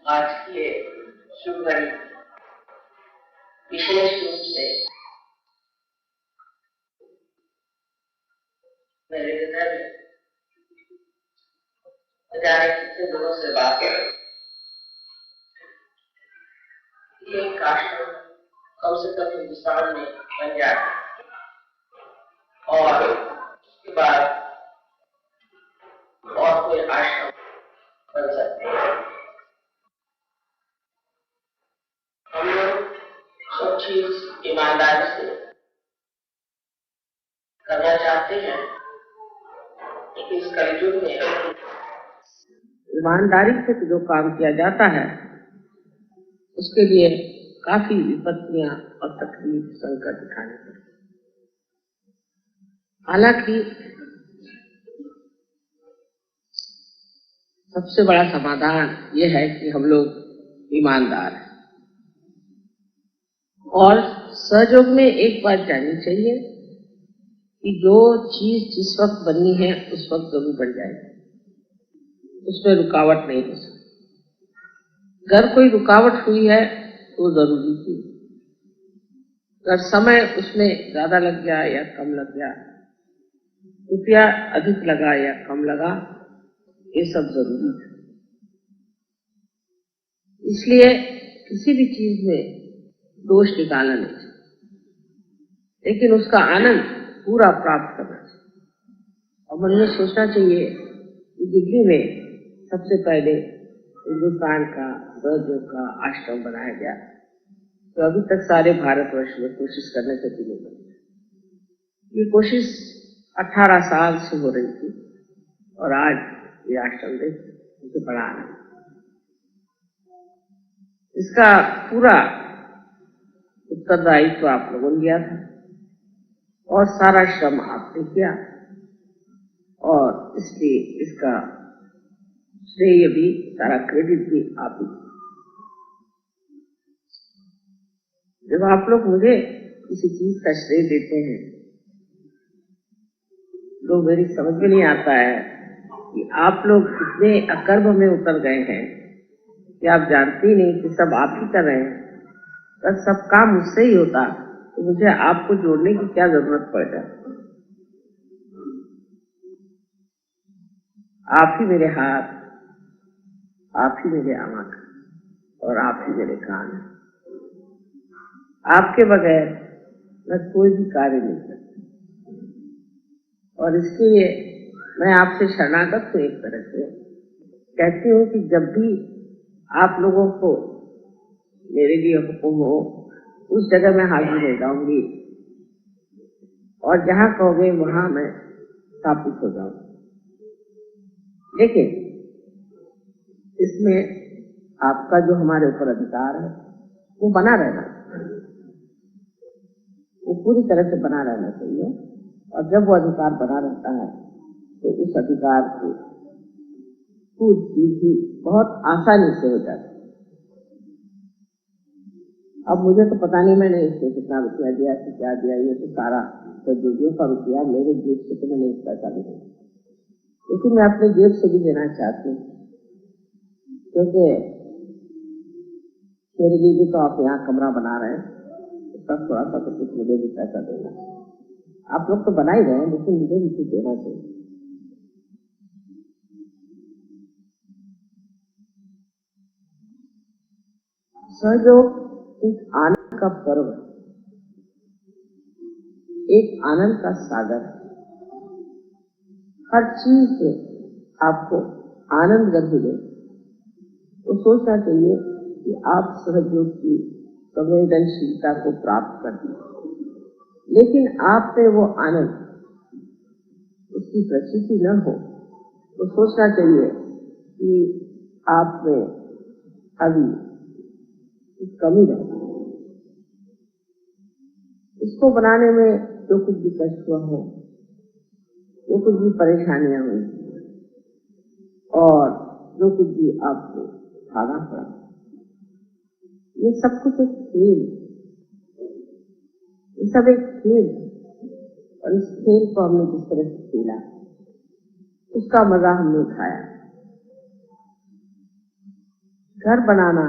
आज के शुभ घड़ी विशेष रूप से मेरे हृदय में जाने कितने लोगों से बात करें। ये आश्रम कम से कम हिंदुस्तान में बन जाए और उसके बाद और कोई आश्रम बन सकते हैं। हम लोग सब चीज ईमानदारी से करना चाहते हैं, लेकिन इस कलयुग में ईमानदारी से जो काम किया जाता है उसके लिए काफी विपत्तियां और तकलीफ संकट उठाने पड़ते। हालांकि सबसे बड़ा समाधान यह है कि हम लोग ईमानदार हैं और सहयोग में एक बात जाननी चाहिए कि जो चीज जिस वक्त बननी है उस वक्त जरूर बन जाएगी, उसमें रुकावट नहीं हो सकती। अगर कोई रुकावट हुई है तो जरूरी थी, अगर समय उसमें ज्यादा लग गया या कम लग गया, रुपया अधिक लगा या कम लगा, ये सब जरूरी था। इसलिए किसी भी चीज में दोष निकालना नहीं चाहिए, लेकिन उसका आनंद पूरा प्राप्त करना चाहिए। और मन में सोचना चाहिए कि दिल्ली में सबसे पहले हिंदुस्तान का सहयोग का आश्रम बनाया गया, तो अभी तक सारे भारतवर्ष में कोशिश करने से भी नहीं बनी। ये कोशिश 18 साल से हो रही थी और आज ये आश्रम मुझे बड़ा आनंद। इसका पूरा उत्तरदायित्व आप लोगों ने लिया था और सारा श्रम आपने किया, और इसलिए इसका श्रेय भी, सारा क्रेडिट भी आप ही। जब आप लोग मुझे किसी चीज का श्रेय देते हैं तो मेरी समझ में नहीं आता है कि आप लोग इतने अकर्म में उतर गए हैं कि आप जानते ही नहीं कि सब आप ही कर रहे हैं। अगर सब काम मुझसे ही होता तो मुझे आपको जोड़ने की क्या जरूरत पड़ जाती। आप ही मेरे हाथ, आप ही मेरे आंख और आप ही मेरे कान। आपके बगैर मैं कोई भी कार्य नहीं करती, और इसलिए मैं आपसे शरणागत हूँ। एक तरह से कहती हूँ कि जब भी आप लोगों को मेरे लिए हुक्म हो उस जगह मैं हाजिर हो जाऊंगी, और जहां कहोगे वहां मैं स्थापित हो जाऊंगी। लेकिन इसमें आपका जो हमारे ऊपर अधिकार है वो बना रहना, वो पूरी तरह से बना रहना चाहिए। और जब वो अधिकार बना रहता है तो उस अधिकार को पूरी भी बहुत आसानी से हो जाती है। अब मुझे तो पता नहीं मैंने इससे कितना रुपया दिया कि क्या दिया, ये तो सारा सहयोगियों का रुपया मेरे जेब से तो मैंने इस पैसा नहीं दिया, लेकिन मैं अपने जेब से भी देना चाहती हूँ, क्योंकि मेरे लिए भी तो आप यहाँ कमरा बना रहे हैं, उसका थोड़ा सा तो कुछ मुझे भी पैसा देना। आप लोग तो बना ही रहे हैं, लेकिन मुझे भी कुछ देना चाहिए। सहयोग एक आनंद का पर्व है, एक आनंद का सागर है। हर चीज से आपको आनंद गर्भ दे तो सोचना चाहिए कि आप सहयोग की संवेदनशीलता को प्राप्त कर दें, लेकिन आप में वो आनंद, उसकी प्रचिति न हो तो सोचना चाहिए कि आप में अभी कमी रहे। इसको बनाने में जो कुछ भी कष्ट हुआ हो, जो कुछ भी परेशानियां हुई और जो कुछ भी आपको खाना पड़ा, ये सब कुछ एक खेल, ये सब एक खेल, और इस खेल को हमने जिस तरह से खेला उसका मजा हमने उठाया। घर बनाना,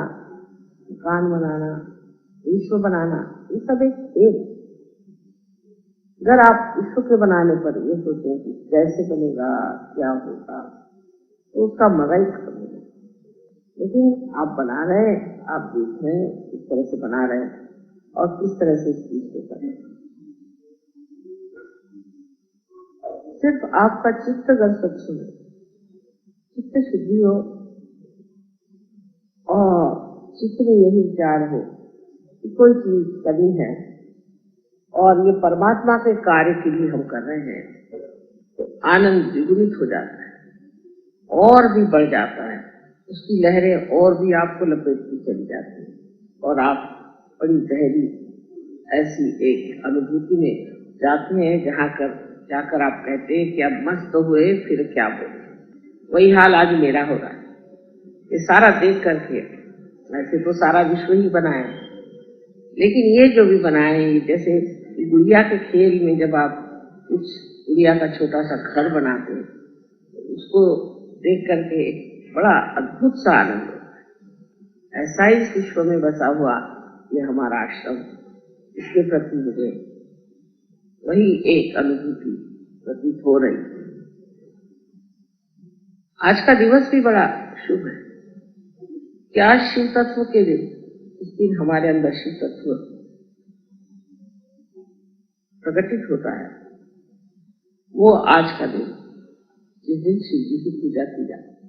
मकान बनाना, विश्व बनाना, ये सब एक खेल। अगर आप विश्व के बनाने पर ये सोचें कि कैसे बनेगा, क्या होगा, तो उसका मजा ही खत्म हो जाएगा। लेकिन आप बना रहे हैं, आप देख रहे हैं किस तरह से बना रहे हैं और किस तरह से इस चीज को कर रहे हैं। सिर्फ आपका चित्त अगर स्वच्छ हो, चित्त शुद्धि हो और चित्त में यही विचार हो कि कोई चीज करनी है और ये परमात्मा के कार्य के लिए हम कर रहे हैं, तो आनंद द्विगुणित हो जाता है और भी बढ़ जाता है। उसकी लहरें और भी आपको लपेटती चली जाती है और आप बड़ी गहरी ऐसी एक अनुभूति में जाते हैं जाकर आप कहते हैं कि अब मस्त हुए, फिर क्या बोले। वही हाल आज मेरा हो रहा है। ये सारा देख करके, वैसे तो सारा विश्व ही बनाया, लेकिन ये जो भी बनाए, जैसे गुड़िया के खेल में जब आप कुछ गुड़िया का छोटा सा घर बनाते हैं, उसको देख करके बड़ा अद्भुत सा आनंद होता है। ऐसा ही इस विश्व में बसा हुआ ये हमारा आश्रम, इसके प्रति मुझे वही एक अनुभूति प्रतीत हो रही। आज का दिवस भी बड़ा शुभ है। क्या शिव तत्व के दिन, इस दिन हमारे अंदर शिव तत्व प्रकटित होता है। वो आज का दिन, जिस दिन शिव जी की पूजा की जाती है।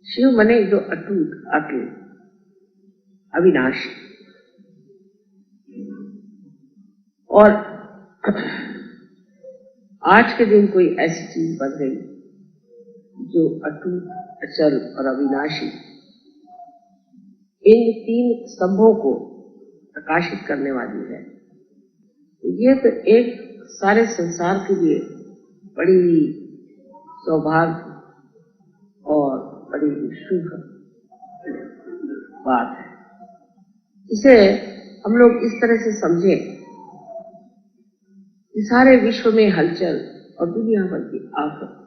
शिव मने जो अटूट, अटल, अविनाशी। और आज के दिन कोई ऐसी चीज बन गई जो अटूट, अचल और अविनाशी, इन तीन स्तंभों को प्रकाशित करने वाली है। ये तो एक सारे संसार के लिए बड़ी सौभाग्य और बड़ी शुभ बात है। इसे हम लोग इस तरह से समझें कि सारे विश्व में हलचल और दुनिया भर की आफत,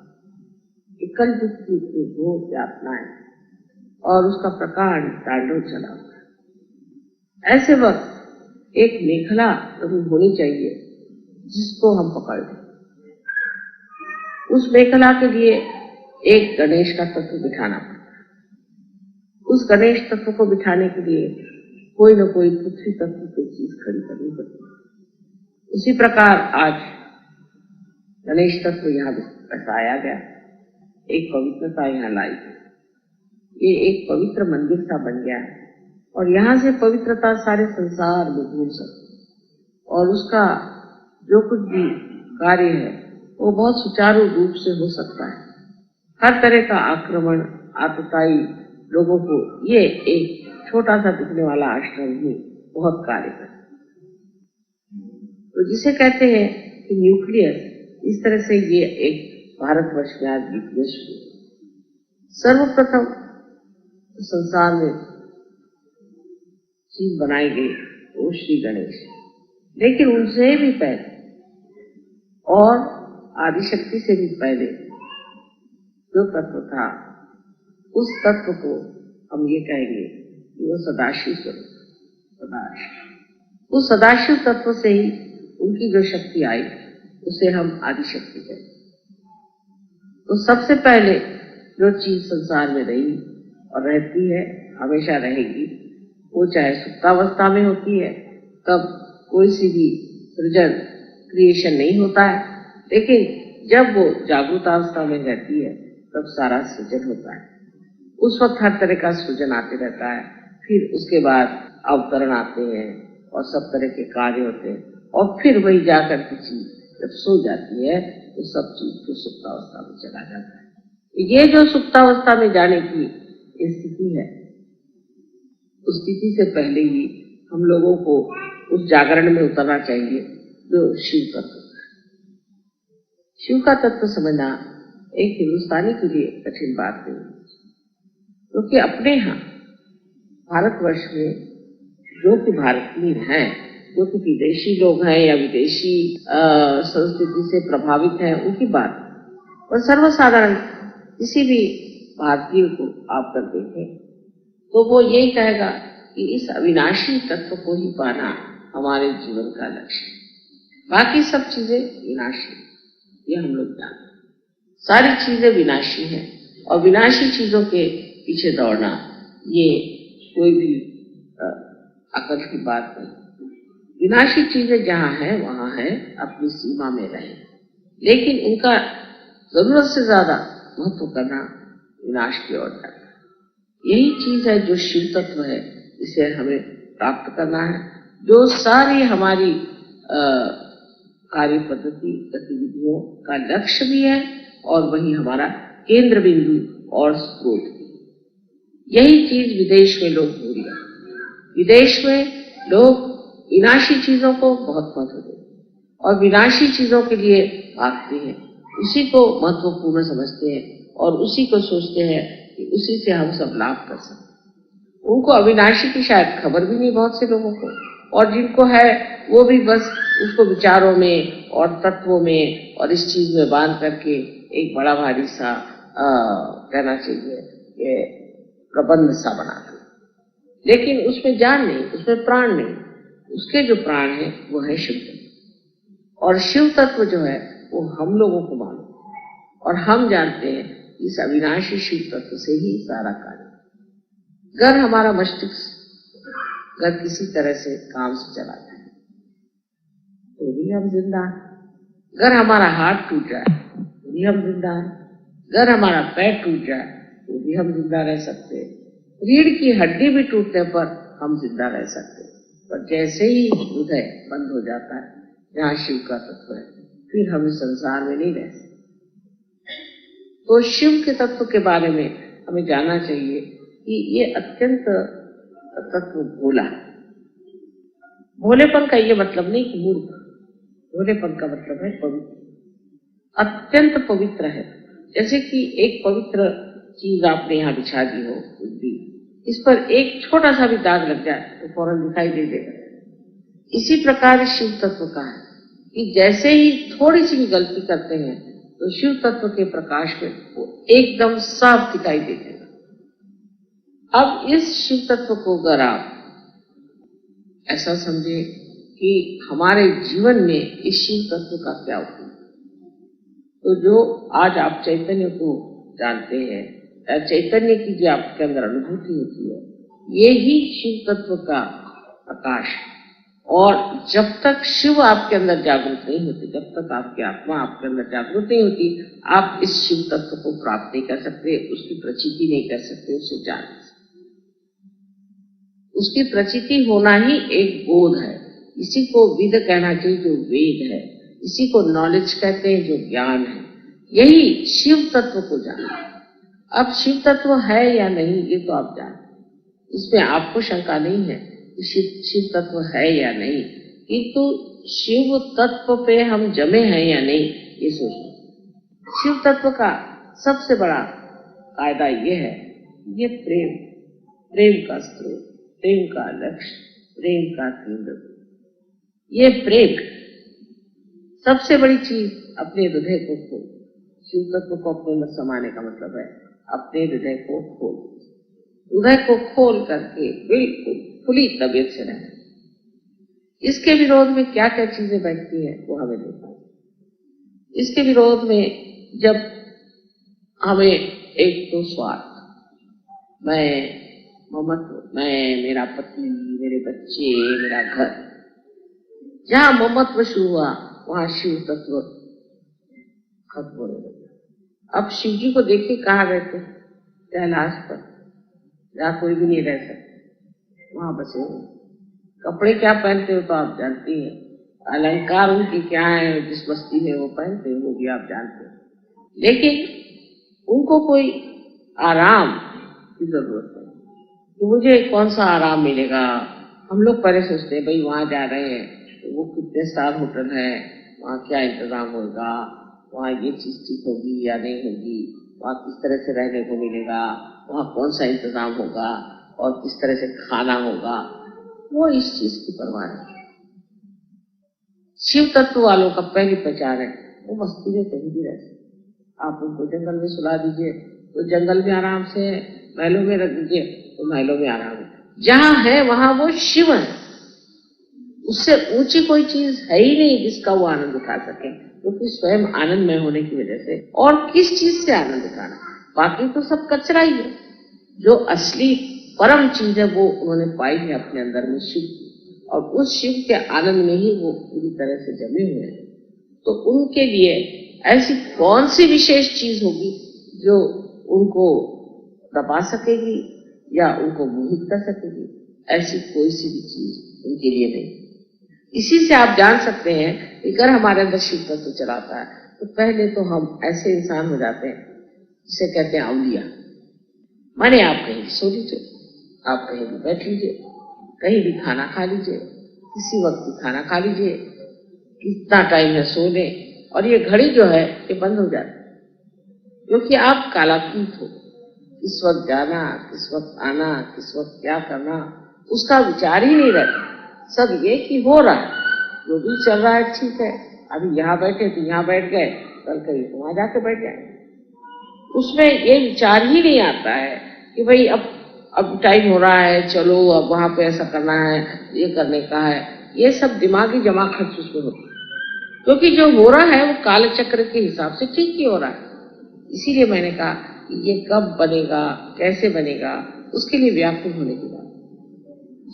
कलयुग की घोर यातनाएं और उसका प्रकांड तांडव चला हुआ है। ऐसे वक्त एक मेखला जरूर होनी चाहिए जिसको हम पकड़ लें। उस मेखला के लिए एक गणेश का तत्व बिठाना पड़ता है। उस गणेश तत्व को बिठाने के लिए कोई न कोई पृथ्वी तत्व की चीज खड़ी करनी पड़ती है। उसी प्रकार आज गणेश तत्व यहाँ बसाया गया, एक पवित्रता यहाँ लाई गई। ये एक पवित्र मंदिर सा बन गया और यहाँ से पवित्रता सारे संसार में घूम सकती और उसका जो कुछ भी कार्य है वो बहुत सुचारू रूप से हो सकता है। हर तरह का आक्रमण, आतताई लोगों को ये एक छोटा सा दिखने वाला आश्रम ही बहुत कार्य करता है। तो जिसे कहते हैं कि न्यूक्लियस, इस तरह से ये एक भारतवर्ष में आज न्यूक्लियस सर्वप्रथम संसार में चीज बनाई गई वो श्री गणेश। लेकिन उनसे भी पहले और आदिशक्ति से भी पहले जो तत्व था, उस तत्व को हम ये कहेंगे कि वो सदाशिव स्वरूप, सदाशिव। उस सदाशिव तत्व से ही उनकी जो शक्ति आई उसे हम आदिशक्ति कहते हैं। तो सबसे पहले जो चीज संसार में रही और रहती है, हमेशा रहेगी, वो चाहे सुप्तावस्था में होती है, तब कोई सी भी सृजन, क्रिएशन नहीं होता है, लेकिन जब वो जागृतावस्था में रहती है तब सारा सृजन होता है। उस वक्त हर तरह का सृजन आते रहता है, फिर उसके बाद अवतरण आते हैं और सब तरह के कार्य होते हैं और फिर वही जाकर की चीज जब सो जाती है तो सब चीज फिर सुप्तावस्था में चला जाता है। ये जो सुप्तावस्था में जाने की स्थिति है, उस स्थिति से पहले ही हम लोगों को उस जागरण में उतरना चाहिए जो शिव तत्व है। शिव का तत्व समझना एक हिंदुस्तानी के लिए कठिन बात नहीं, क्योंकि अपने यहाँ भारतवर्ष में जो कि भारतीय हैं, जो कि विदेशी लोग हैं या विदेशी संस्कृति से प्रभावित हैं, उनकी बात, और सर्वसाधारण किसी भी भारतीय को आप कर देखें तो वो यही कहेगा कि इस अविनाशी तत्व को ही पाना हमारे जीवन का लक्ष्य है। बाकी सब चीजें विनाशी, ये हम लोग जानते हैं। सारी चीजें विनाशी हैं और विनाशी चीजों के पीछे दौड़ना ये कोई भी अकल की बात नहीं। विनाशी चीजें जहाँ है वहां है, अपनी सीमा में रहे, लेकिन उनका जरूरत से ज्यादा महत्व करना विनाश की ओर जाता है। यही चीज है जो शिव तत्व है, इसे हमें प्राप्त करना है, जो सारी हमारी कार्य पद्धति गतिविधियों का लक्ष्य भी है और वही हमारा केंद्र बिंदु और स्रोत भी। यही चीज विदेश में लोग भूल गए। विदेश में लोग विनाशी चीजों को बहुत महत्व देते और विनाशी चीजों के लिए भागते हैं, उसी को महत्वपूर्ण समझते हैं और उसी को सोचते हैं कि उसी से हम सब लाभ कर सकते हैं। उनको अविनाशी की शायद खबर भी नहीं, बहुत से लोगों को, और जिनको है वो भी बस उसको विचारों में और तत्वों में और इस चीज में बांध करके एक बड़ा भारी सा कहना चाहिए कि प्रबंध सा बनाते, लेकिन उसमें जान नहीं, उसमें प्राण नहीं। उसके जो प्राण है वो है शिव तत्व, और शिव तत्व जो है वो हम लोगों को मालूम, और हम जानते हैं इस अविनाशी शिव तत्व से ही सारा कार्य। अगर हमारा मस्तिष्क अगर किसी तरह से काम से चला जाए तो भी हम जिंदा हैं। अगर हमारा हाथ टूट जाए तो भी हम जिंदा हैं। अगर हमारा पैर टूट जाए तो भी हम जिंदा रह सकते हैं। रीढ़ की हड्डी भी टूटने पर हम जिंदा रह सकते हैं, पर जैसे ही हृदय बंद हो जाता है जहाँ शिव का तत्व है, फिर हम इस संसार में नहीं रह सकते। तो शिव के तत्व के बारे में हमें जानना चाहिए कि ये अत्यंत तत्व भोला है। भोलेपन का ये मतलब नहीं कि मूर्ख, भोलेपन का मतलब है पवित्र, अत्यंत पवित्र है। जैसे कि एक पवित्र चीज आपने यहाँ बिछा दी हो, इस पर एक छोटा सा भी दाग लग जाए तो फौरन दिखाई दे देगा। इसी प्रकार शिव तत्व का है कि जैसे ही थोड़ी सी भी गलती करते हैं तो शिव तत्व के प्रकाश में वो एकदम साफ दिखाई दे देगा। अब इस शिव तत्व को अगर आप ऐसा समझे कि हमारे जीवन में इस शिव तत्व का क्या उपयोग, तो जो आज आप चैतन्य को जानते हैं, चैतन्य की जो आपके अंदर अनुभूति होती है, ये ही शिव तत्व का प्रकाश है। और जब तक शिव आपके अंदर जागृत नहीं होती, जब तक आपकी आत्मा आपके अंदर जागृत नहीं होती, आप इस शिव तत्व को प्राप्त नहीं कर सकते, उसकी प्रचिति नहीं कर सकते, उसे जान नहीं सकते। उसकी प्रचिति होना ही एक बोध है। इसी को विद कहना चाहिए, जो वेद है। इसी को नॉलेज कहते हैं, जो ज्ञान है। यही शिव तत्व को जानना। अब शिव तत्व है या नहीं ये तो आप जानते, इसमें आपको शंका नहीं है कि शिव तत्व है या नहीं, किंतु शिव तत्व पे हम जमे हैं या नहीं ये सोचना। शिव तत्व का सबसे बड़ा कायदा ये है, ये प्रेम, प्रेम का स्रोत, प्रेम का लक्ष्य, प्रेम का केंद्र। ये प्रेम सबसे बड़ी चीज। अपने हृदय को खोल, शिव तत्व को अपने में समाने का मतलब है अपने हृदय को खोल, हृदय को खोल करके बिल्कुल खुली तबीयत से रहना। इसके विरोध में क्या क्या चीजें बैठती हैं वो हमें देखना। इसके विरोध में जब हमें एक तो स्वार्थ, मैं, ममत्व, मैं, मेरा पति, मेरे बच्चे, मेरा घर, जहां ममत्व शुरू हुआ वहां शिव तत्व खत्म होने लगा। अब शिव जी को देखिए कहाँ रहते, कैलाश पर, जहाँ कोई भी नहीं रह सकता, वहां बसे हुए। कपड़े क्या पहनते हो तो आप जानती हैं, अलंकार उनकी क्या है, जिस बस्ती में वो पहनते हैं वो भी आप जानते हैं, लेकिन उनको कोई आराम की जरूरत है। तो मुझे कौन सा आराम मिलेगा। हम लोग पहले सोचते हैं भाई वहां जा रहे हैं तो वो कितने स्टार होटल है, वहाँ क्या इंतजाम होगा, वहाँ ये चीज ठीक होगी या नहीं होगी, वहाँ किस तरह से रहने को मिलेगा, वहाँ कौन सा इंतजाम होगा और किस तरह से खाना होगा, वो इस चीज की परवाह है। शिव तत्व वालों का पहली पहचान है वो मस्ती में कहीं भी रहते। आप उनको जंगल में सुला दीजिए तो जंगल में आराम से महलों में रख दीजिए तो महलों में आराम है। जहां है वहां वो शिव है, उससे ऊंची कोई चीज है ही नहीं जिसका वो आनंद उठा सके, क्योंकि स्वयं आनंदमय होने की वजह से। और किस चीज से आनंद उठाना, बाकी तो सब कचरा ही है। जो असली परम चीज है वो उन्होंने पाई है अपने अंदर में, शिव, और उस शिव के आनंद में ही वो पूरी तरह से जमे हुए हैं। तो उनके लिए ऐसी कौन सी विशेष चीज होगी जो उनको दबा सकेगी या उनको मोहित कर सकेगी? ऐसी कोई सी भी चीज उनके लिए नहीं। इसी से आप जान सकते हैं कि अगर हमारे अंदर शिव तत्व चलाता है तो पहले तो हम ऐसे इंसान हो जाते हैं जिसे कहते हैं अवलिया। माने आप कहीं सो लीजिए, आप कहीं भी बैठ लीजिए, कहीं भी खाना खा लीजिए, किसी वक्त भी खाना खा लीजिए, कितना टाइम है सो लें, और ये घड़ी जो है ये बंद हो जाती है, क्योंकि आप कालातीत हो। किस वक्त जाना, किस वक्त आना, किस वक्त क्या करना, उसका विचार ही नहीं रहता। सब ये कि हो रहा है, जो भी चल रहा है ठीक है, अभी यहाँ बैठे तो यहाँ बैठ गए, कल कहीं तो वहां जाके बैठ जाए। उसमें ये विचार ही नहीं आता है कि भाई अब टाइम हो रहा है, चलो अब वहां पे ऐसा करना है, ये करने का है। ये सब दिमागी जमा खर्च उसमें होती है, क्योंकि जो हो रहा है वो काल चक्र के हिसाब से ठीक ही हो रहा है। इसीलिए मैंने कहा कि ये कब बनेगा, कैसे बनेगा, उसके लिए व्याकुल होने की बात।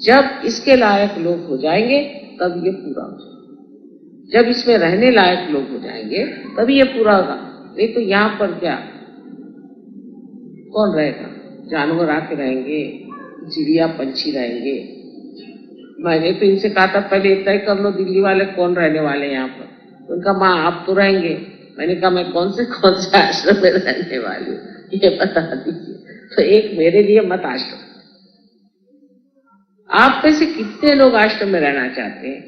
जब इसके लायक लोग हो जाएंगे तब ये पूरा हो जाएगा। जब इसमें रहने लायक लोग हो जाएंगे तभी ये पूरा होगा। नहीं तो यहाँ पर क्या कौन रहेगा? जानवर आके रहेंगे, चिड़िया पंछी रहेंगे। मैंने तो इनसे कहा था पहले तय कर लो दिल्ली वाले कौन रहने वाले हैं यहाँ पर। उनका माँ आप तो रहेंगे। मैंने कहा मैं कौन से आश्रम में रहने वाली हूँ ये बता दीजिए। तो एक मेरे लिए मत आश्रम। आप में से कितने लोग आश्रम में रहना चाहते हैं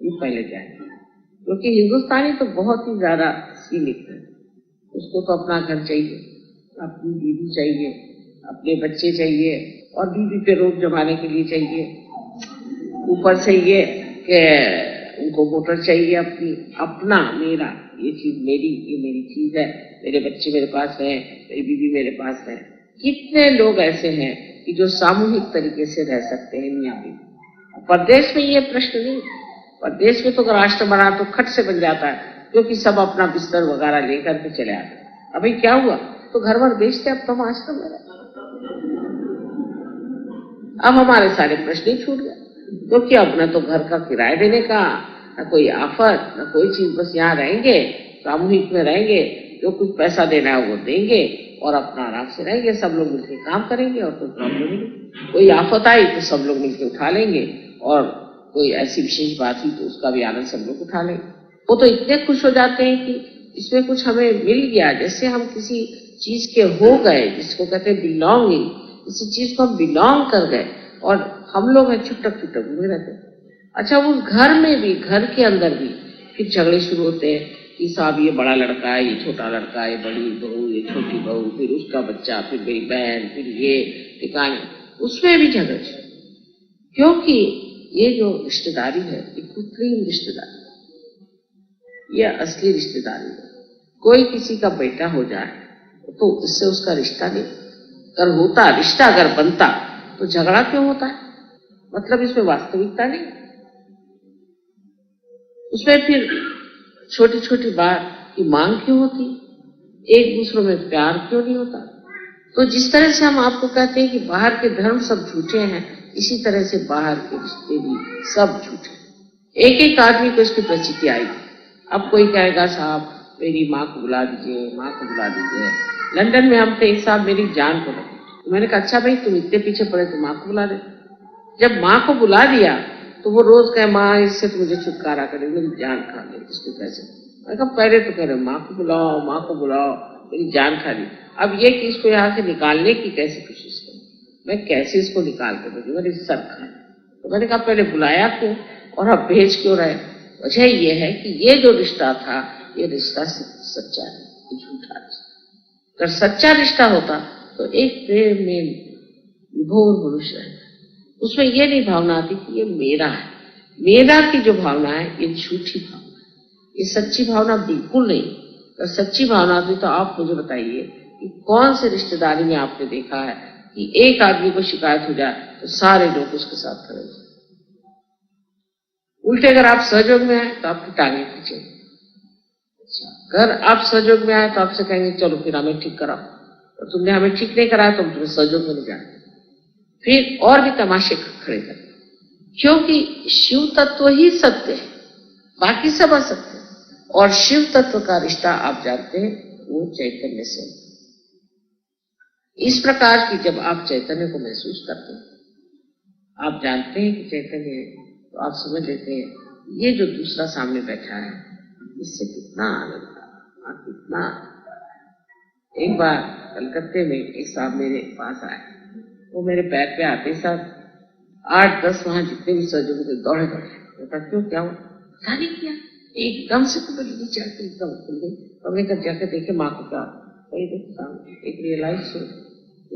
ये पहले जानिए, क्योंकि हिंदुस्तानी तो बहुत ही ज्यादा सीमित है। उसको तो अपना घर चाहिए, अपनी बीवी चाहिए, अपने बच्चे चाहिए, और बीवी पे रोक जमाने के लिए चाहिए। ऊपर से ये कि उनको मोटर चाहिए अपनी, अपना, मेरा, ये चीज मेरी, ये मेरी चीज है, मेरे बच्चे मेरे पास है, मेरी बीवी मेरे पास है। कितने लोग ऐसे हैं कि जो सामूहिक तरीके से रह सकते हैं मियां बीवी। परदेश में ये प्रश्न नहीं। परदेश में तो अगर आश्रम बना तो खट से बन जाता है, क्योंकि सब अपना बिस्तर वगैरह लेकर के चले आते। अभी क्या हुआ, तो घर भर बेचते, अब तो हम आश्रम में रहते। अब हमारे सारे प्रश्न ही छूट गए, क्योंकि अब न तो घर का किराया देने का, न कोई आफत, न कोई चीज, बस यहाँ रहेंगे, सामूहिक में रहेंगे, जो कुछ पैसा देना है वो देंगे और अपना आराम से रहेंगे। सब लोग मिलकर काम करेंगे और कोई प्रॉब्लम नहीं। कोई आफत आई तो सब लोग मिलकर उठा लेंगे, और कोई ऐसी विशेष बात हुई तो उसका भी आनंद सब लोग उठा लेंगे। वो तो इतने खुश हो जाते हैं कि इसमें कुछ हमें मिल गया, जैसे हम किसी चीज के हो गए, जिसको कहते हैं बिलोंगिंग। किसी चीज को हम बिलोंग कर गए और हम लोग हैं छुटक छुटक घूमे रहते। अच्छा, उस घर में भी, घर के अंदर भी फिर झगड़े शुरू होते हैं कि साहब ये बड़ा लड़का है, ये छोटा लड़का है, ये बड़ी बहू, ये छोटी बहू, फिर उसका बच्चा, फिर मेरी बहन, फिर ये ठिकाने, उसमें भी झगड़े। क्योंकि ये जो रिश्तेदारी है ये कृत्रिम रिश्तेदारी, ये असली रिश्तेदारी है। कोई किसी का बेटा हो जाए तो इससे उसका रिश्ता नहीं। अगर होता रिश्ता, अगर बनता तो झगड़ा क्यों होता है? मतलब इसमें वास्तविकता नहीं। उसमें फिर छोटी छोटी बात की मांग क्यों होती? एक दूसरों में प्यार क्यों नहीं होता? तो जिस तरह से हम आपको कहते हैं कि बाहर के धर्म सब झूठे हैं, इसी तरह से बाहर के रिश्ते भी सब झूठे। एक एक आदमी को इसकी प्रचिति आएगी। अब कोई कहेगा साहब मेरी माँ को बुला दीजिए, माँ को बुला दीजिए। लंदन में हम थे, एक साहब मेरी जान को लगे। तो मैंने कहा अच्छा भाई तुम इतने पीछे पड़े तो माँ को बुला दे। जब माँ को बुला दिया तो वो रोज कहे माँ इससे तो मुझे छुटकारा करे, मेरी जान खा ले, इसको कैसे? मैंने कहा पहले तो कह रहे माँ को बुलाओ, माँ को बुलाओ, मेरी जान खा ली। अब ये कि इसको यहाँ से निकालने की कैसे कोशिश करूं, मैं कैसे इसको निकाल के दूंगी, मेरी सर खा। तो मैंने कहा पहले बुलाया क्यों और अब भेज क्यों रहे? वजह ये है कि ये जो रिश्ता था ये रिश्ता सच्चा है, झूठा रिश्ता। अगर सच्चा रिश्ता होता तो एक प्रेम में विभोर मनुष्य है, उसमें ये नहीं भावना आती कि ये मेरा है। मेरा की जो भावना है ये झूठी भावना है, ये सच्ची भावना बिल्कुल नहीं। अगर सच्ची भावना थी तो आप मुझे बताइए कि कौन से रिश्तेदारी में आपने देखा है कि एक आदमी को शिकायत हो जाए तो सारे लोग उसके साथ खड़े हो जाए। उल्टे अगर आप सहयोग में आए तो आपकी टांगे खींचेंगे। अगर आप सहयोग में आए तो आपसे कहेंगे चलो फिर हमें ठीक कराओ, और तुमने हमें ठीक नहीं कराया तो हम तुम्हें सहयोग में नहीं जाए, फिर और भी तमाशे खड़े कर, क्योंकि शिव तत्व ही सत्य है, बाकी सब असत्य है। और शिव तत्व का रिश्ता आप जानते हैं वो चैतन्य से। इस प्रकार की जब आप चैतन्य को महसूस करते हैं, आप जानते हैं कि चैतन्य है, तो आप समझ लेते हैं ये जो दूसरा सामने बैठा है इससे कितना आनंद था, कितना। एक बार कलकत्ते में एक साहब मेरे पास आए, वो मेरे पैर पे आते साथ 8-10 वहां जितने भी सर्जन थे दौड़े दौड़े। क्यों, क्या हुआ? पता नहीं क्या, एकदम से तो बड़ी नीचे आके एकदम खुल गई। तो हमने कहा जाके देखे माँ को क्या, देखो सामने एक रियलाइज हो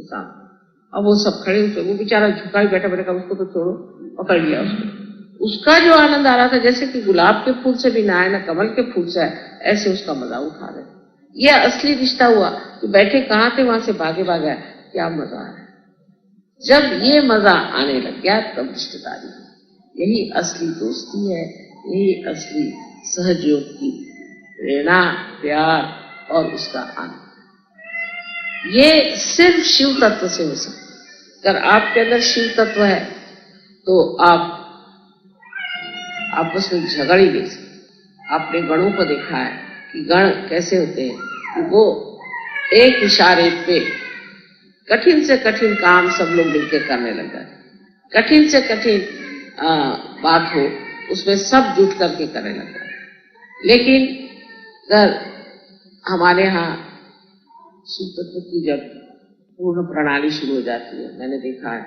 सामने। अब वो सब खड़े हुए, वो बेचारा झुका ही बैठा बैठा, उसको तो छोड़ो, पकड़ लिया उसको। उसका जो आनंद आ रहा था जैसे कि गुलाब के फूल से भी ना आए ना कमल के फूल से आए, ऐसे उसका मजा उठा रहे। यह असली रिश्ता हुआ कि बैठे कहाँ थे वहां से भागे भागे, क्या मजा आ रहा है। जब ये मजा आने लग गया तब रिश्तेदारी, यही असली दोस्ती है, यही असली सहयोग की प्रेरणा, प्यार और उसका आनंद। ये सिर्फ शिव तत्व से हो सकता है। अगर आपके अंदर शिव तत्व है तो आप आपस में झगड़ ही नहीं सकते। आपने गणों को देखा है कि गण कैसे होते हैं कि वो एक इशारे पे कठिन से कठिन काम सब लोग मिलकर करने लग जाते। कठिन से कठिन बात हो उसमें सब जुट करके करने लग जाते। लेकिन अगर हमारे यहाँ शिव तत्व की जब पूर्ण प्रणाली शुरू हो जाती है, मैंने देखा है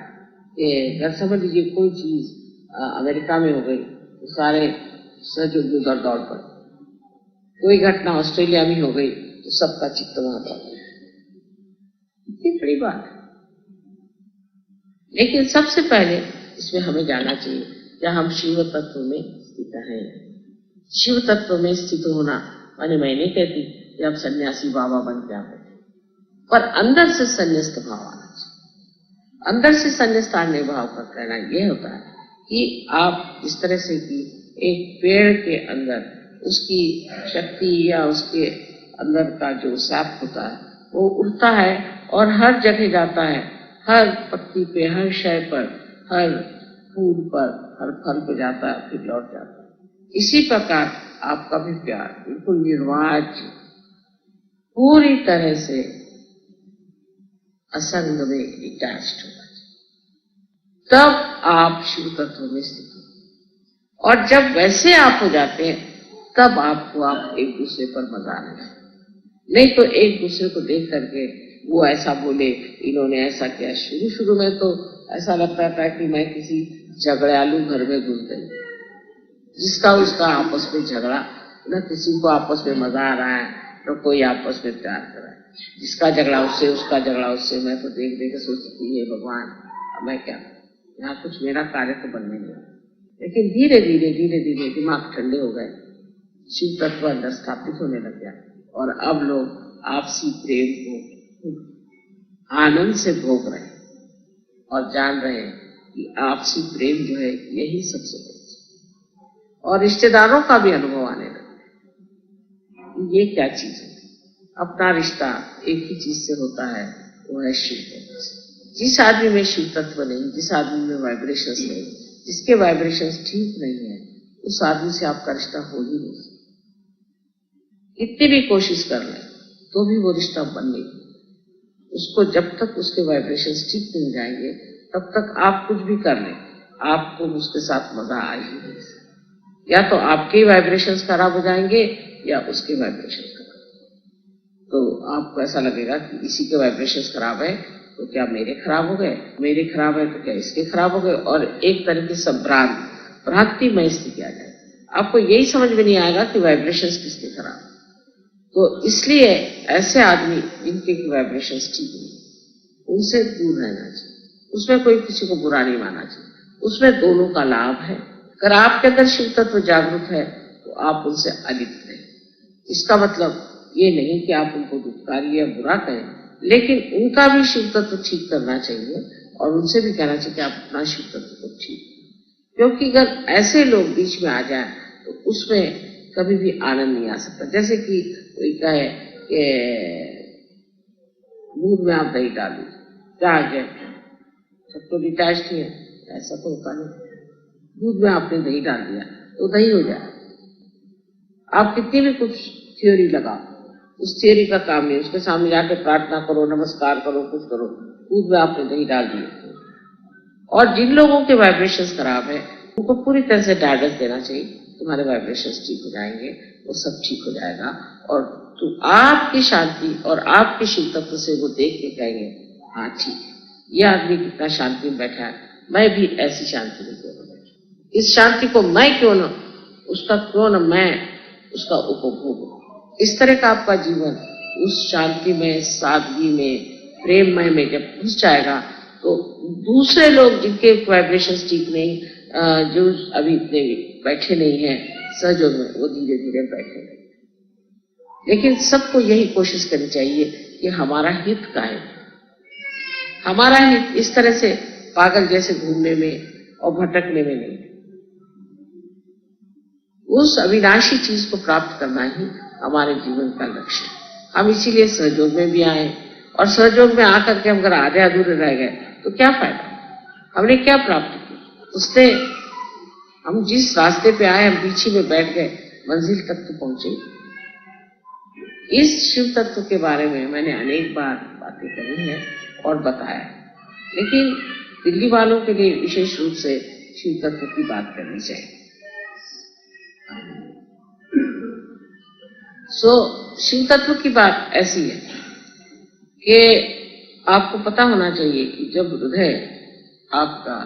कि अगर समझ लीजिए कोई चीज अमेरिका में हो गई तो सारे सहयोगी उधर दौड़ पड़े, कोई घटना ऑस्ट्रेलिया में हो गई तो सबका चित्त वहां पर। इतनी बड़ी बात है। लेकिन सबसे पहले इसमें हमें जानना चाहिए क्या हम शिव तत्व में स्थित हैं। शिव तत्व में स्थित होना माने मैं नहीं कहती कि आप सन्यासी बाबा बन के आते, पर अंदर से संन्यास्त भाव आना चाहिए। अंदर से संन्यास्त आने भाव का कहना यह होता है कि आप इस तरह से कि एक पेड़ के अंदर उसकी शक्ति या उसके अंदर का जो सैप होता है वो उड़ता है और हर जगह जाता है, हर पत्ती पे, हर शय पर, हर फूल पर, हर फल पे जाता है, फिर लौट जाता है। इसी प्रकार आपका भी प्यार बिल्कुल निर्वाच पूरी तरह से असंग में अटैच्ड होगा, तब आप शिव तत्व में स्थित हो। और जब वैसे आप हो जाते हैं तब आपको आप एक दूसरे पर मजा आने, नहीं तो एक दूसरे को देख करके वो ऐसा बोले, इन्होंने ऐसा किया। शुरू में तो ऐसा लगता था कि मैं किसी झगड़ालू घर में घुस गई, जिसका उसका आपस में झगड़ा, न किसी को आपस में मजा आ रहा है न कोई आपस में प्यार कर रहा है। जिसका झगड़ा उससे, उसका झगड़ा उससे। मैं तो देख देख सोचती है भगवान अब मैं क्या, यहाँ कुछ मेरा कार्य तो बनने नहीं। लेकिन धीरे धीरे दिमाग ठंडे हो गए, शिव तत्व अंदर स्थापित होने लग गया और अब लोग आपसी प्रेम को आनंद से भोग रहे हैं और जान रहे हैं कि आपसी प्रेम जो है यही सबसे बड़ा। और रिश्तेदारों का भी अनुभव आने लगा ये क्या चीज है। अपना रिश्ता एक ही चीज से होता है, वो है शिव तत्व से। जिस आदमी में शिव तत्व नहीं, जिस आदमी में वाइब्रेशंस नहीं, जिसके वाइब्रेशंस ठीक नहीं है, उस आदमी से आपका रिश्ता हो ही नहीं सकता। कितनी भी कोशिश कर ले तो भी वो रिश्ता बन नहीं। उसको जब तक उसके वाइब्रेशंस ठीक नहीं जाएंगे तब तक आप कुछ भी कर लें, आपको उसके साथ मजा आ ही नहीं सकता। या तो आपके वाइब्रेशंस खराब हो जाएंगे या उसके वाइब्रेशंस खराब। तो आपको ऐसा लगेगा कि इसी के वाइब्रेशंस खराब है तो क्या मेरे खराब हो गए, मेरे खराब है तो क्या इसके खराब हो गए, और एक तरीके से भ्रांतिमय स्थिति आ जाए। आपको यही समझ में नहीं आएगा कि वाइब्रेशंस किसके खराब। तो इसलिए ऐसे आदमी जिनके वाइब्रेशंस ठीक नहीं, उनसे दूर रहना चाहिए। उसमें कोई किसी को बुरा नहीं मानना चाहिए, उसमें दोनों का लाभ है। अगर आपके अंदर शिव तत्व जागरूक है तो आप उनसे अलिप्त रहें। इसका मतलब ये नहीं कि आप उनको दुष्कारी या बुरा कहें, लेकिन उनका भी शिव तत्व ठीक करना चाहिए और उनसे भी कहना चाहिए कि आप अपना शिव तत्व को ठीक, क्योंकि अगर ऐसे लोग बीच में आ जाए तो उसमें कभी भी आनंद नहीं आ सकता। जैसे कि कोई कहे कि दूध में आप दही डाल दीजिए, क्या आ गया, सब तो डिटैच ही है, ऐसा तो होता नहीं। दूध में आपने दही डाल दिया तो दही हो जाए। आप कितनी भी कुछ थ्योरी लगाओ, उस थ्योरी का काम नहीं। उसके सामने जाके प्रार्थना करो, नमस्कार करो, कुछ करो, दूध में आपने दही डाल दिया। और जिन लोगों के वाइब्रेशंस खराब है उनको पूरी तरह से डायरेक्ट देना चाहिए, तुम्हारे वाइब्रेशंस ठीक हो जाएंगे, वो सब ठीक हो जाएगा। और तो आपकी शांति और आपके शिव तत्व से वो देख के कहेंगे हाँ ठीक है, ये आदमी कितना शांति में बैठा है, मैं भी ऐसी शांति में क्यों ना बैठूं, इस शांति को मैं क्यों ना, उसका क्यों ना मैं उसका उपभोग। इस तरह का आपका जीवन उस शांति में, सादगी में, प्रेममय में जब घुस जाएगा तो दूसरे लोग जिनके वाइब्रेशंस ठीक नहीं, जो अभी इतने बैठे नहीं हैं सहयोग में, वो धीरे धीरे बैठेंगे। लेकिन सबको यही कोशिश करनी चाहिए कि हमारा हित का है, हमारा हित इस तरह से पागल जैसे घूमने में और भटकने में नहीं। उस अविनाशी चीज को प्राप्त करना ही हमारे जीवन का लक्ष्य है। हम इसीलिए सहयोग में भी आए, और सहयोग में आकर के हम अगर आधे अधूरे रह गए तो क्या फायदा, हमने क्या प्राप्त किया। उससे हम जिस रास्ते पे आए हम पीछे में बैठ गए, मंजिल तक तो पहुंचे। इस शिव तत्व के बारे में मैंने अनेक बार बातें करी है और बताया, लेकिन दिल्ली वालों के लिए विशेष रूप से शिव तत्व की बात करनी चाहिए। शिव तत्व की बात ऐसी है कि आपको पता होना चाहिए कि जब हृदय आपका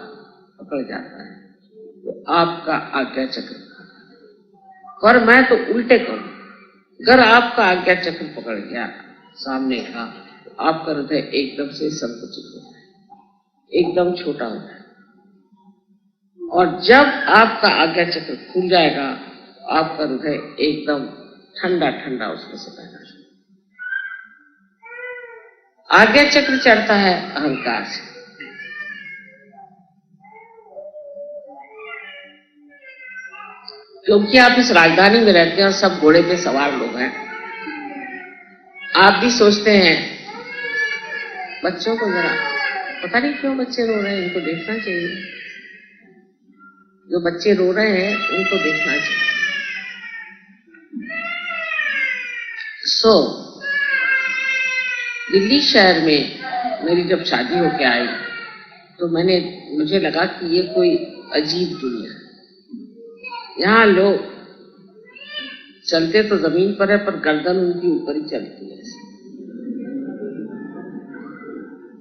पकड़ जाता है तो आपका आज्ञा चक्र, और मैं तो उल्टे करूं, अगर आपका आज्ञा चक्र पकड़ गया सामने का तो आपका हृदय एकदम से संकुचित हो जाए, एकदम छोटा हो जाए। और जब आपका आज्ञा चक्र खुल जाएगा आपका हृदय एकदम ठंडा ठंडा उसमें से बहना। आज्ञा चक्र चढ़ता है अहंकार से, क्योंकि आप इस राजधानी में रहते हैं और सब घोड़े पे सवार लोग हैं। आप भी सोचते हैं बच्चों को जरा, पता नहीं क्यों बच्चे रो रहे हैं, इनको देखना चाहिए, जो बच्चे रो रहे हैं उनको देखना चाहिए। दिल्ली शहर में मेरी जब शादी होके आई तो मुझे लगा कि ये कोई अजीब दुनिया है। यहाँ लोग चलते तो जमीन पर है पर गर्दन उनकी ऊपर ही चलती है,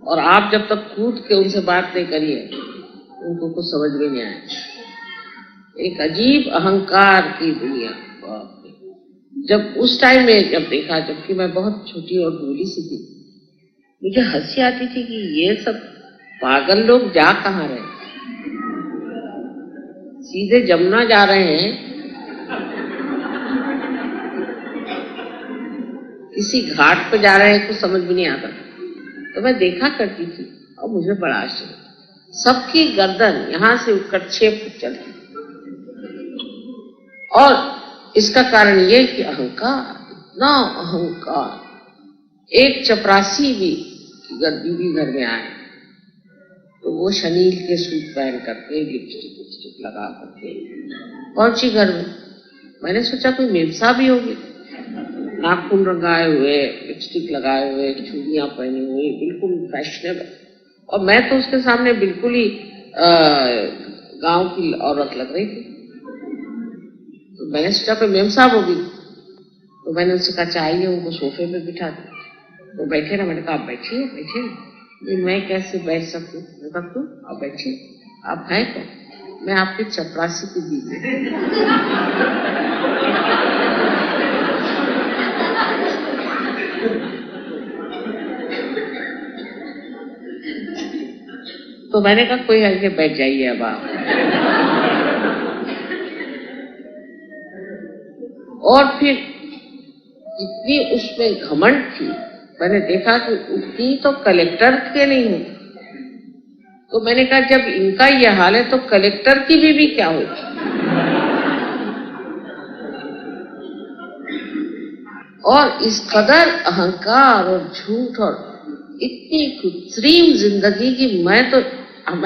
और आप जब तक कूद के उनसे बात नहीं करिए उनको कुछ समझ में नहीं आए। एक अजीब अहंकार की दुनिया। जब उस टाइम में जब देखा, जबकि मैं बहुत छोटी और भोली सी थी, मुझे हंसी आती थी कि ये सब पागल लोग जा कहाँ रहे, सीधे जमुना जा रहे हैं, किसी घाट पे जा रहे हैं, कुछ समझ में नहीं आता। तो मैं देखा करती थी और मुझे बड़ा आश्चर्य, सबकी गर्दन यहां से उठकर 6 फुट चलती, और इसका कारण ये कि अहंकार, इतना अहंकार। एक चपरासी भी अगर बीवी घर में आए तो वो शनील के सूट पहन करके लिपस्टिक लगा करके पहुंची घर में। मैंने सोचा कोई मेमसा भी होगी, नाखून रंगाए हुए, लिपस्टिक लगाए हुए, चूड़ियां पहनी हुई, बिल्कुल फैशनेबल, और मैं तो उसके सामने बिल्कुल ही गांव की औरत लग रही थी। तो मैंने सोचा कोई मेम साहब होगी, तो मैंने उनसे कहा चाहिए, उनको सोफे पे बिठा दिया। वो बैठे ना, मैंने कहा आप बैठिए बैठिए। मैं कैसे बैठ सकूं? मैं कहा क्यों, आप बैठिए, आप हैं कौन? मैं आपके चपरासी की बीवी। तो मैंने कहा कोई आगे बैठ जाइए अब आप। और फिर इतनी उसमें घमंड थी मैंने देखा कि उतनी तो कलेक्टर के नहीं हो। तो मैंने कहा जब इनका यह हाल है तो कलेक्टर की भी क्या होगी। और इस कदर अहंकार और झूठ और इतनी कृत्रिम जिंदगी की मैं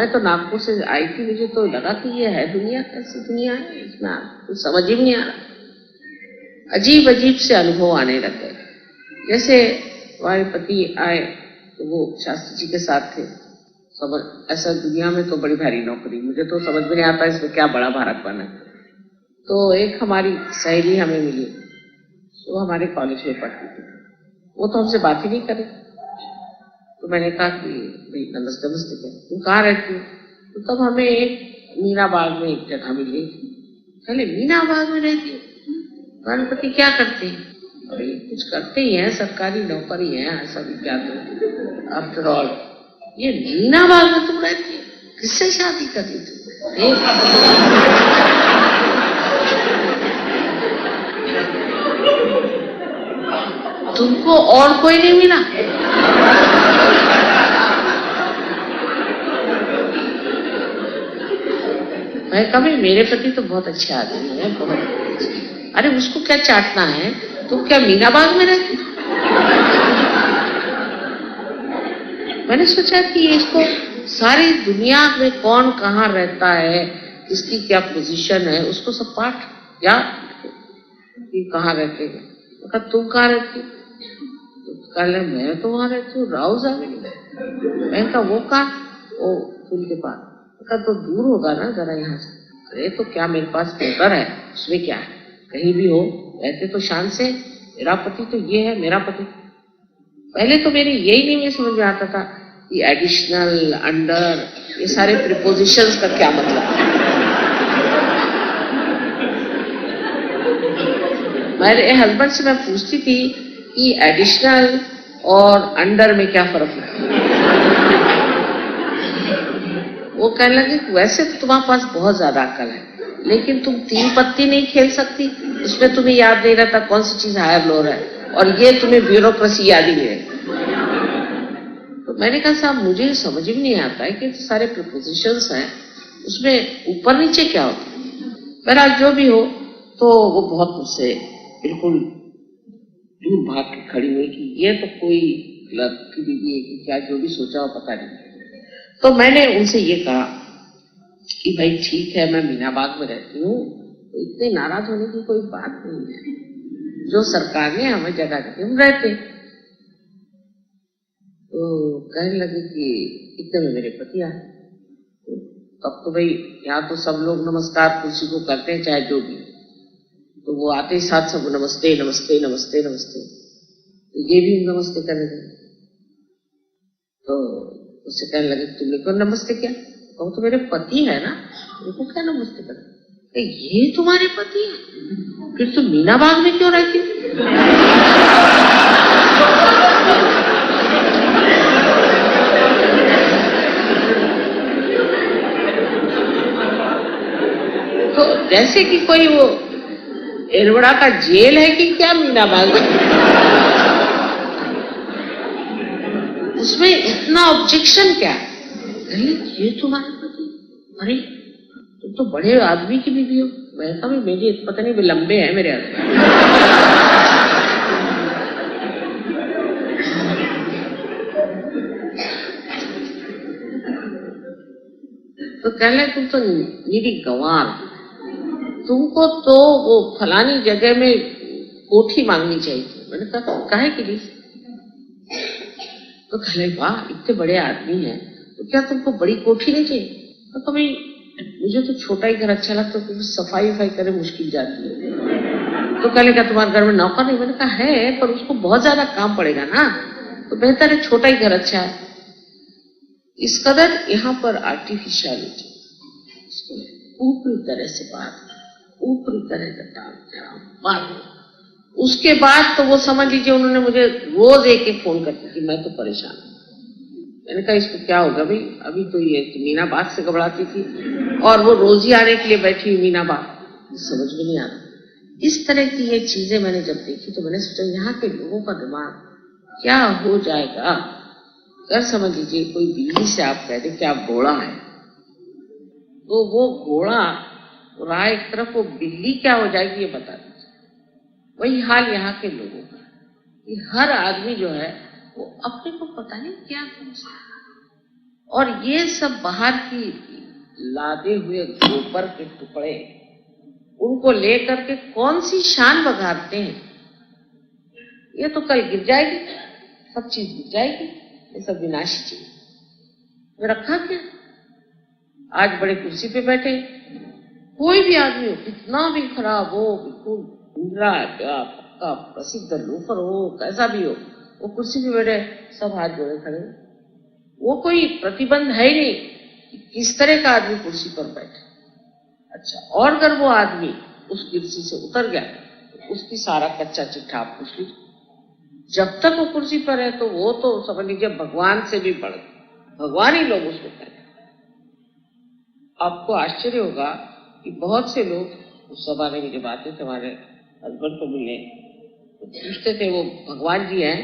तो नागपुर से आई थी, मुझे तो लगा कि ये है दुनिया, कैसी दुनिया है, इसमें कुछ समझ ही नहीं आ रहा। अजीब अजीब से अनुभव आने लगे। जैसे हमारे पति आए तो वो शास्त्री जी के साथ थे। समझ ऐसा दुनिया में तो बड़ी भारी नौकरी, मुझे तो समझ में नहीं आता इसमें क्या बड़ा भारत बना। तो एक हमारी सहेली हमें मिली, वो हमारे कॉलेज में पढ़ती थी, वो तो हमसे बात ही नहीं करे। तो मैंने कहा कि भाई नमस्ते नमस्ते, क्या तुम कहाँ रहती हो? तो तब हमें एक मीना बाग में एक जगह मिली। पहले मीना बाग में रहती हो? हमारे पति क्या करते हैं? अरे कुछ करते ही हैं, सरकारी नौकरी है, ऐसा भी क्या तो आफ्टर ऑल ये मीना बाग में तुम रहती हो, किससे शादी करी तुम? तुमको और कोई नहीं मिला? मैं कभी मेरे पति तो बहुत अच्छे आदमी है, बहुत अच्छे। अरे उसको क्या चाटना है, तुम क्या मीना बाग में रहती? मैंने सोचा कि इसको सारी दुनिया में कौन कहाँ रहता है, किसकी क्या पोजीशन है, उसको सब पाठ याद कि कहाँ रहते हैं। तुम कहाँ रहती? कल मैं तो वहां रहती हूँ राउजा में। मैं कहा वो कहा? वो पुल के पास। तो दूर होगा ना जरा यहाँ से। अरे तो क्या मेरे पास पेपर है, उसमें क्या है, कहीं भी हो, रहते तो शान से। मेरा पति तो ये है, मेरा पति। पहले तो मेरी यही नहीं समझ में आता था कि एडिशनल, अंडर, ये सारे प्रीपोजिशंस का क्या मतलब है। मेरे हस्बैंड से मैं पूछती थी कि एडिशनल और अंडर में क्या फर्क है। वो कहने लगे वैसे तो तुम्हारे पास बहुत ज्यादा अकल है, लेकिन तुम 3 पत्ती नहीं खेल सकती, उसमें तुम्हें याद नहीं रहता कौन सी चीज हायर लोअर है, और ये तुम्हें ब्यूरोक्रेसी याद ही नहीं है। तो मैंने कहा साहब मुझे समझ में नहीं आता है कि सारे प्रपोजिशंस हैं, उसमें ऊपर नीचे क्या होता है। बहरहाल जो भी हो, तो वो बहुत मुझसे बिल्कुल दूर भाग के खड़ी हुई कि ये तो कोई गलत की बीवी है कि क्या, जो भी सोचा हो पता नहीं। तो मैंने उनसे ये कहा कि भाई ठीक है मैं मीना बाग में रहती हूँ, तो इतने नाराज होने की कोई बात नहीं है, जो सरकार ने हमें जगह दी हम रहते। तो कहने लगे कि इतने में मेरे पति आए। तब तो भाई यहाँ तो सब लोग नमस्कार कुर्सी को करते हैं चाहे जो भी, तो वो आते ही साथ सब नमस्ते नमस्ते नमस्ते नमस्ते, तो ये भी नमस्ते करने लगे। तो उससे कहने लगे तुमने क्यों नमस्ते किया? तो वो तो मेरे पति है ना, उनको क्या नमस्ते कर? ये तुम्हारे पति है, फिर तुम मीना बाग में क्यों रहती? तो जैसे कि कोई वो एरवड़ा का जेल है कि क्या मीना बाग में? उसमें इतना ऑब्जेक्शन क्या? ये तुम्हारे पति? अरे तुम तो बड़े आदमी की बीवी हो। मैं कहा मेरी पता नहीं लंबे हैं मेरे हस्बैंड। तो कहने तुम तो मेरी गंवार, तुमको तो वो फलानी जगह में कोठी मांगनी चाहिए। मैंने कहा काहे के लिए? तो कहले वाह इतने बड़े आदमी हैं, तो क्या तुमको बड़ी कोठी नहीं चाहिए? तो भाई मुझे तो छोटा ही घर अच्छा लगता है, क्योंकि सफाई वफाई करे मुश्किल जाती है। तो कहले क्या तुम्हारे घर में नौकर नहीं? मैंने कहा है, पर उसको बहुत ज्यादा काम पड़ेगा ना, तो बेहतर है छोटा ही घर अच्छा है। इस कदर यहाँ पर आर्टिफिशियलिटी, ऊपरी तरह से बात, ऊपरी तरह का उसके बाद तो वो समझ लीजिए उन्होंने मुझे रोज एक फोन करती थी, मैं तो परेशान हूँ। मैंने कहा इसको क्या होगा भाई, अभी तो ये मीना बाग से घबराती थी और वो रोज ही आने के लिए बैठी हुई मीना बाग, समझ में नहीं आ रहा। इस तरह की ये चीजें मैंने जब देखी तो मैंने सोचा यहाँ के लोगों का दिमाग क्या हो जाएगा? अगर समझ लीजिए कोई बिल्ली से आप कहते कि आप घोड़ा है, तो वो घोड़ा राह एक तरफ, वो बिल्ली क्या हो जाएगी ये बता दीजिए। वही हाल यहाँ के लोगों का कि हर आदमी जो है वो अपने को पता नहीं क्या समझता है, और ये सब बाहर की लादे हुए गोबर के टुकड़े उनको लेकर के कौन सी शान बघारते हैं। ये तो कल गिर जाएगी, सब चीज गिर जाएगी, ये सब विनाशी चीज। तो रखा क्या? आज बड़े कुर्सी पे बैठे, कोई भी आदमी हो, कितना भी खराब हो, बिल्कुल गुंडा पक्का प्रसिद्ध लोफर हो, कैसा भी हो, वो कुर्सी पे बैठे, सब हाथ जोड़े खड़े। वो कोई प्रतिबंध है ही नहीं कि किस तरह का आदमी कुर्सी पर बैठे। अच्छा, और अगर वो आदमी उस कुर्सी से उतर गया तो उसकी सारा कच्चा चिट्ठा आप पूछ लीजिए। जब तक वो कुर्सी पर है तो वो तो समझ लीजिए भगवान से भी बढ़, भगवान ही लोग उसको कहते हैं। आपको आश्चर्य होगा कि बहुत से लोग उस जमाने में जब आते थे हमारे हस्बैंड को मिलने, तो पूछते थे वो भगवान जी हैं?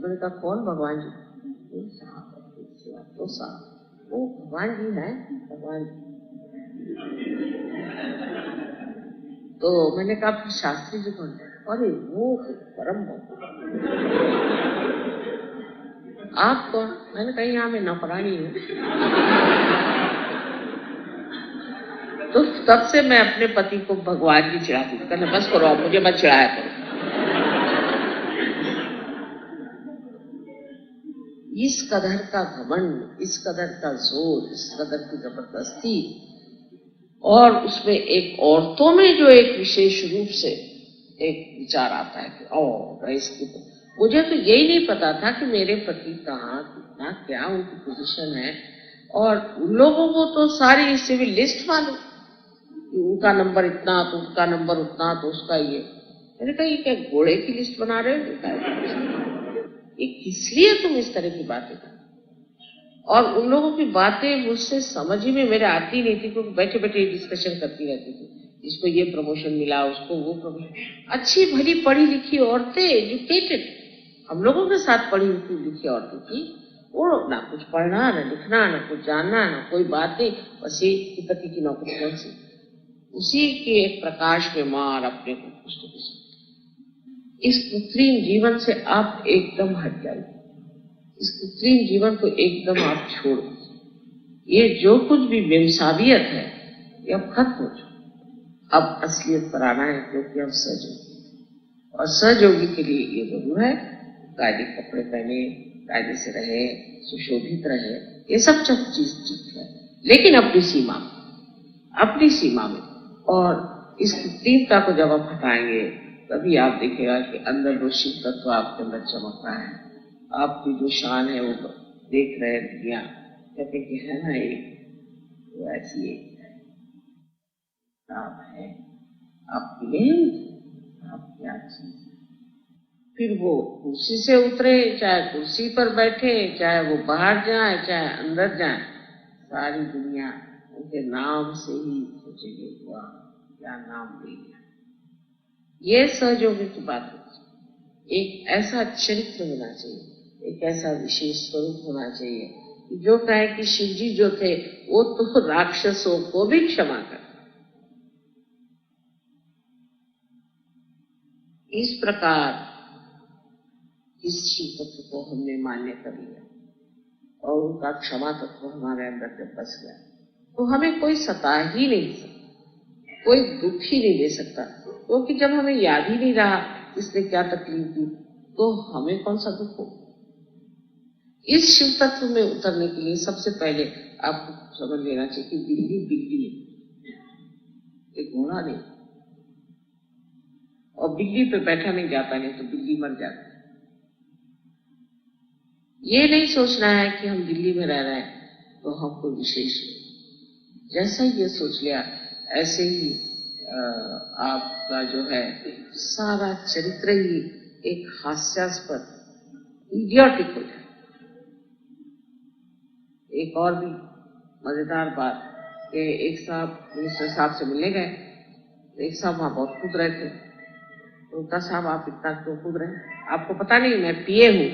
मैंने कहा कौन भगवान जी? तो साहब वो भगवान जी हैं, भगवान जी। तो मैंने कहा शास्त्री जी कौन? अरे वो परम भगवान। आप कौन? मैंने कहा यहाँ मैं नौकरानी हूँ। तो तब से मैं अपने पति को भगवान जी चिढ़ाती हूँ, कहना बस करो, मुझे मत चिढ़ाया करो। इस कदर का घमंड, इस कदर का जोर, इस कदर की जबरदस्ती, और उसमें एक औरतों में जो एक विशेष रूप से एक विचार आता है कि ओ इसकी तो, मुझे तो यही नहीं पता था कि मेरे पति कहाँ, कितना, क्या उनकी पोजीशन है। और उन लोगों को तो सारी सिविल लिस्ट मालूम, उनका नंबर इतना तो उसका नंबर उतना तो उसका ये। मैंने कहा ये क्या घोड़े की लिस्ट बना रहे हो? ये किस लिए तुम इस तरह की बातें कर? और उन लोगों की बातें मुझसे समझ ही में मेरे आती नहीं थी, क्योंकि बैठे बैठे डिस्कशन करती रहती थी, इसको ये प्रमोशन मिला, उसको वो प्रमोशन। अच्छी भली पढ़ी लिखी औरतें, एजुकेटेड, हम लोगों के साथ पढ़ी लिखी औरतें थी, वो ना कुछ पढ़ना, ना लिखना, ना कुछ जानना, ना कोई बातें, बस ये कि पति की नौकरी कौन सी, उसी के एक प्रकाश में मार अपने को कुछ। इस कृत्रिम जीवन से आप एकदम हट जाइए, इस कृत्रिम जीवन को एकदम आप छोड़ दीजिए। ये जो कुछ भी बेमसाबियत है ये अब खत्म हो जाए। अब असलियत पर आना है, क्योंकि अब सहयोगी, और सहयोगी के लिए ये जरूर है कायदे कपड़े पहने, कायदे से रहे, सुशोभित रहे, ये सब चीज ठीक है, लेकिन अपनी सीमा में, अपनी सीमा में। और इस कृत्रिमता को जब आप हटाएंगे तभी आप देखिएगा कि अंदर जो शिव तत्व आपके अंदर चमक रहा है, आपकी जो शान है वो देख रहे दुनिया, कहते कि है ना एक वो ऐसी एक आप है, आपकी नहीं, आप क्या चीज। फिर वो कुर्सी से उतरे, चाहे कुर्सी पर बैठे, चाहे वो बाहर जाए, चाहे अंदर जाए, सारी दुनिया उनके नाम से ही सोचेगी हुआ क्या नाम दे दिया। ये सहयोगी की बात है। एक ऐसा चरित्र होना चाहिए, एक ऐसा विशेष स्वरूप होना चाहिए कि जो कहे कि शिव जी जो थे वो तो राक्षसों को भी क्षमा कर। इस प्रकार इस शिव तत्व को हमने मान्य कर लिया और उनका क्षमा तत्व हमारे अंदर जब बस गया तो हमें कोई सता ही नहीं सकता, कोई दुख ही नहीं दे सकता, क्योंकि जब हमें याद ही नहीं रहा इसने क्या तकलीफ दी तो हमें कौन सा दुख हो। इस शिव तत्व में उतरने के लिए सबसे पहले आपको समझ लेना चाहिए कि बिल्ली बिल्ली है, एक घोड़ा नहीं, और बिल्ली पे बैठा नहीं जाता, नहीं तो बिल्ली मर जाती। ये नहीं सोचना है कि हम दिल्ली में रह रहे हैं तो हम कोई विशेष नहीं। जैसा ही ये सोच लिया ऐसे ही आपका जो है सारा चरित्र ही एक हास्यास्पद इडियोटिक हो जाए। एक और भी मजेदार बात कि एक साहब मिनिस्टर साहब से मिलने गए, एक साहब वहां बहुत खुद रहे थे, तो साहब आप इतना क्यों कूद रहे हैं? आपको पता नहीं मैं पिए हूँ?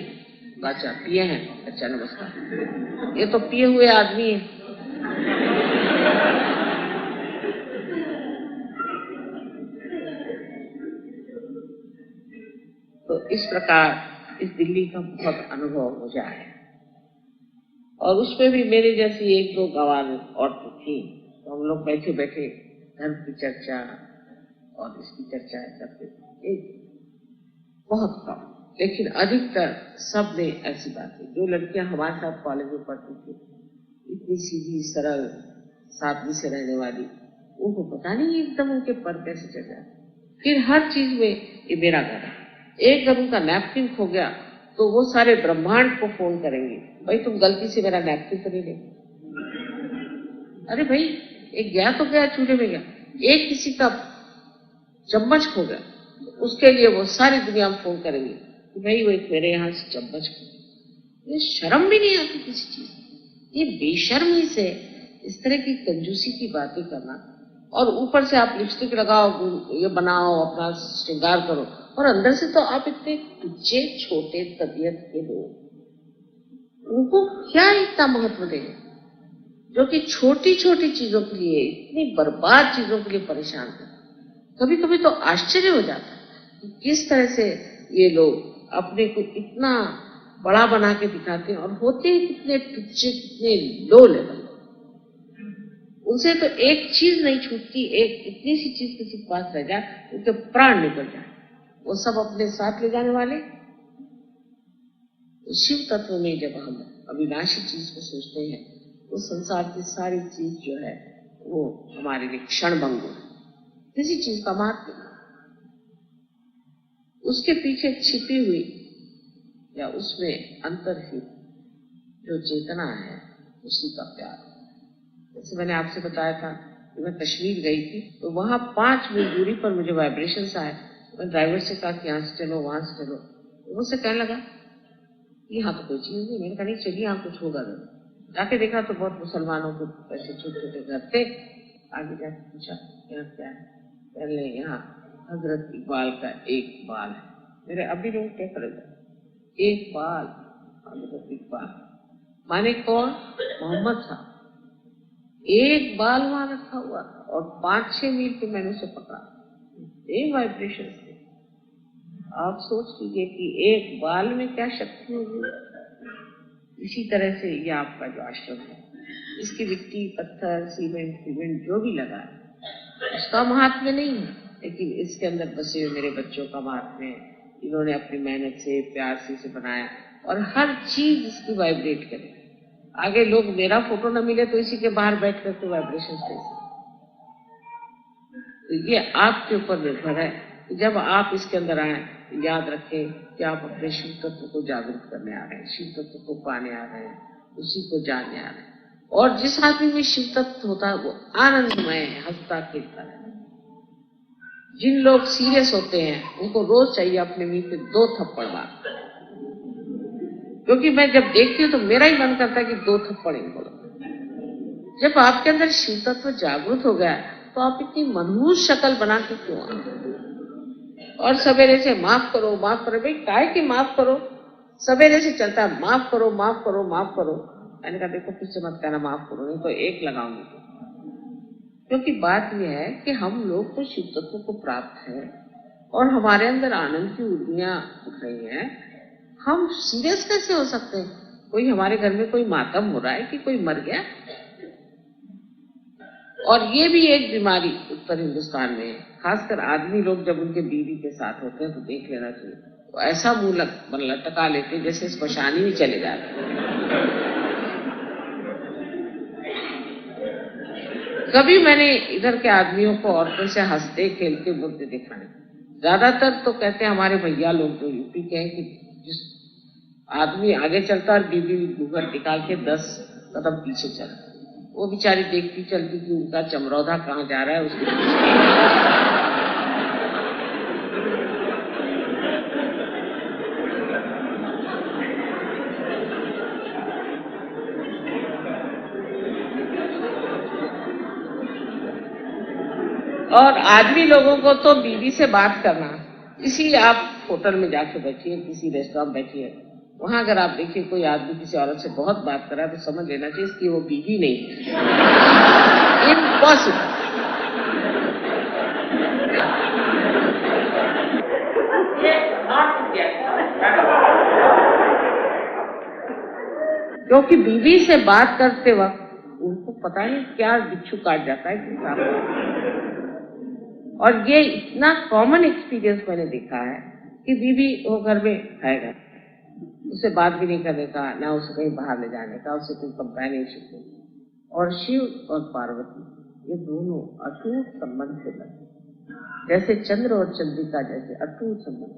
अच्छा पिए हैं, अच्छा नमस्कार। ये तो पिए हुए आदमी है। तो इस प्रकार इस दिल्ली का बहुत अनुभव मुझे आया, और उसमें भी मेरे जैसी एक दो गवार औरतें थी, तो हम लोग बैठे बैठे धर्म की चर्चा और इसकी चर्चा करते थे। बहुत कम, लेकिन अधिकतर सब ने ऐसी बातें, जो लड़कियां हमारे साथ कॉलेज में पढ़ती थी, इतनी सीधी सरल सादगी से रहने वाली, उनको पता नहीं एकदम उनके पर कैसे चढ़ जाए। फिर हर चीज में ये मेरा घर है। एक बार उनका नैपकिन खो गया तो वो सारे ब्रह्मांड को फोन करेंगे, भाई तुम गलती से मेरा नैपकिन तो नहीं ले। अरे भाई एक गया तो गया, चूल्हे में गया। एक किसी का चम्मच खो गया, उसके लिए वो सारी दुनिया में फोन करेंगे कि भाई वो एक मेरे यहाँ से चम्मच खो गया। ये शर्म भी नहीं आती किसी चीज, ये बेशर्मी से इस तरह की कंजूसी की बातें करना, और ऊपर से आप लिपस्टिक लगाओ, ये बनाओ, अपना श्रृंगार करो, और अंदर से तो आप इतने तुच्छे छोटे तबीयत के लोग, उनको क्या इतना महत्व देंगे जो कि छोटी छोटी चीजों के लिए, इतनी बर्बाद चीजों के लिए परेशान है। कभी कभी तो आश्चर्य हो जाता है कि किस तरह से ये लोग अपने को इतना बड़ा बना के दिखाते हैं, और होते हैं कितने तुच्छे, कितने लो लेवल। उनसे तो एक चीज नहीं छूटती, एक इतनी सी चीज किसी के पास रह जाए उनके प्राण निकल जाए, वो सब अपने साथ ले जाने वाले। तो शिव तत्व में जब हम अविनाशी चीज को सोचते हैं तो संसार की सारी चीज जो है वो हमारे लिए क्षण भंगुर है। किसी चीज का महत्व, उसके पीछे छिपी हुई या उसमें अंतर्हित जो चेतना है, उसी का प्यार। जैसे मैंने आपसे बताया था कि मैं कश्मीर गई थी, तो वहां 5 मील दूरी पर मुझे वाइब्रेशंस आए। मैं ड्राइवर से कहा कि यहाँ से चलो, वहां से चलो। तो मुझसे कहने लगा यहाँ तो कोई चीज नहीं। मैंने कहा नहीं चलिए, यहाँ कुछ होगा। जाके देखा तो बहुत मुसलमानों के ऐसे छोटे छोटे घर थे। आगे जाके पूछा यहाँ क्या है? पहले यहाँ हजरत इकबाल का एक बाल है। मेरे अभी लोग क्या करेगा, एक बाल हजरत इकबाल माने कौन? मोहम्मद साहब। एक बाल वहां रखा हुआ था, और 5-6 मील पे मैंने उसे पकड़ा। एक वाइब्रेशन थे। आप सोच लीजिए कि एक बाल में क्या शक्ति होगी। इसी तरह से ये आपका जो आश्रम है, इसकी मिट्टी, पत्थर, सीमेंट जो भी लगा है, उसका महात्म्य नहीं है, लेकिन इसके अंदर बसे हुए मेरे बच्चों का महात्म्य है। इन्होंने अपनी मेहनत से, प्यार से इसे बनाया, और हर चीज इसकी वाइब्रेट करे। आगे लोग मेरा फोटो न मिले तो इसी के बाहर बैठ कर तो वाइब्रेशन दे सकते। तो ये आपके ऊपर निर्भर है कि जब आप इसके अंदर आए, याद रखें कि आप अपने शिव तत्व को जागरूक करने आ रहे हैं, शिव तत्व को पाने आ रहे हैं, उसी को जानने आ रहे हैं। और जिस आदमी में शिव तत्व होता है वो आनंदमय है, हंसता खेलता है। जिन लोग सीरियस होते हैं उनको रोज चाहिए अपने मुंह पे 2 थप्पड़ मार, क्योंकि मैं जब देखती हूँ तो मेरा ही मन करता है कि 2 थप्पड़ इनको लो। जब आपके अंदर शिव तत्व जागृत हो गया तो आप इतनी मनहूस शक्ल बना के क्यों आए? और सवेरे से माफ करो, माफ करो। भाई काहे की माफ करो? सवेरे से चलता है माफ करो, माफ करो, माफ करो। मैंने कहा देखो फिर से मत कहना माफ करो, नहीं तो 1 लगाऊंगी। क्योंकि बात यह है कि हम लोग तो शिव तत्व को प्राप्त है और हमारे अंदर आनंद की ऊर्मियां उठ रही हैं। हम सीरियस कैसे हो सकते हैं? कोई हमारे घर में कोई मातम हो रहा है कि कोई मर गया? और ये भी एक बीमारी उत्तर हिंदुस्तान में है, खासकर आदमी लोग जब उनके बीवी के साथ होते हैं तो देख लेना चाहिए, तो ऐसा मुंह लटका लेते हैं जैसे स्मशानी में चले जाते हैं। कभी मैंने इधर के आदमियों को औरतों से हंसते खेलते बोलते देखा नहीं। ज्यादातर तो कहते हैं हमारे भैया लोग जो यूपी के हैं कि जिस आदमी आगे चलता और बीवी घूंघट निकाल के 10 कदम पीछे चलता, वो बेचारी देखती चलती कि उनका चमरौधा कहाँ जा रहा है उसके। और आदमी लोगों को तो बीवी से बात करना किसी आप होटल में जाके बैठिए, किसी रेस्टोरेंट में बैठिए, वहां अगर आप देखिए कोई आदमी किसी औरत से बहुत बात कर रहा है तो समझ लेना चाहिए इसकी वो बीवी नहीं है। इम्पॉसिबल। क्योंकि बीवी से बात करते वक्त उनको पता नहीं क्या बिच्छू काट जाता है कि और ये इतना कॉमन एक्सपीरियंस मैंने देखा है कि बीवी वो घर में आएगा, उससे बात भी नहीं करने का, ना उसे कहीं बाहर ले जाने का, उससे कोई कंपेनियनशिप नहीं। और शिव और पार्वती ये दोनों अटूट संबंध से लगे, जैसे चंद्र और चंद्रिका जैसे अटूट संबंध।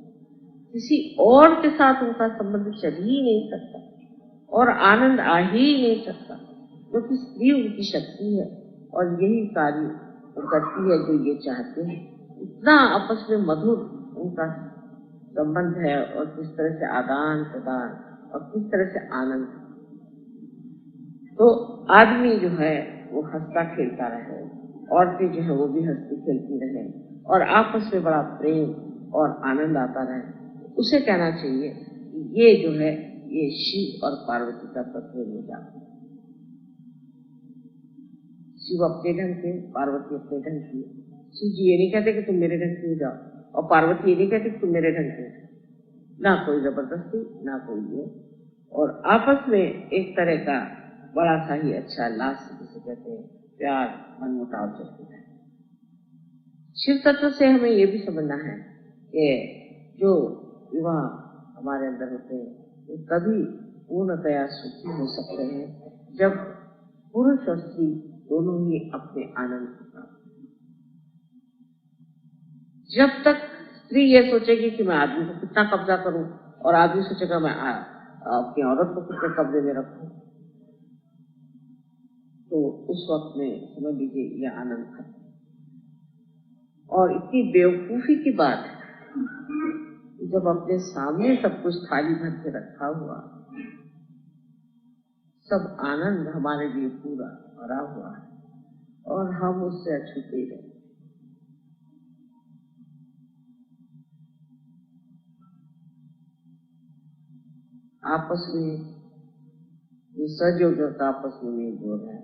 किसी और के साथ उनका संबंध चल ही नहीं सकता और आनंद आ ही नहीं सकता, क्योंकि स्त्री उनकी शक्ति है और यही कार्य वो करती है जो ये चाहते हैं। इतना आपस में मधुर उनका संबंध है और किस तरह से आदान प्रदान और किस तरह से आनंद। तो आदमी जो है वो हंसता खेलता रहे, औरतें जो है वो भी हंसती खेलती रहे और आपस में बड़ा प्रेम और आनंद आता रहे, उसे कहना चाहिए ये जो है ये शिव और पार्वती का तत्व निजात। शिव अपने ढंग से, पार्वती अपने ढंग से। शिव जी ये नहीं कहते कि तुम मेरे ढंग से जाओ और पार्वती ये नहीं कहती कि तुम मेरे ढंग से, ना कोई जबरदस्ती ना कोई ये, और आपस में एक तरह का बड़ा सा ही अच्छा लास्ट जिसे कहते हैं प्यार मनमुटाव चलता है। शिव तत्व से हमें ये भी समझना है कि जो विवाह हमारे अंदर होते हैं वो तभी पूर्णतया सुखी हो सकते हैं जब पुरुष और स्त्री दोनों ही अपने आनंद को प्राप्त। जब तक स्त्री ये सोचेगी कि मैं आदमी को कितना कब्जा करूं और आदमी सोचेगा मैं अपनी औरत को कितने कब्जे में रखूं, तो उस वक्त में समझ लीजिए यह आनंद खत्म। और इतनी बेवकूफी की बात है, जब अपने सामने सब कुछ थाली भर के रखा हुआ, सब आनंद हमारे लिए पूरा भरा हुआ है और हम उससे अछूते रहे। आपस में जो सहयोग का आपस में मेल जोड़ है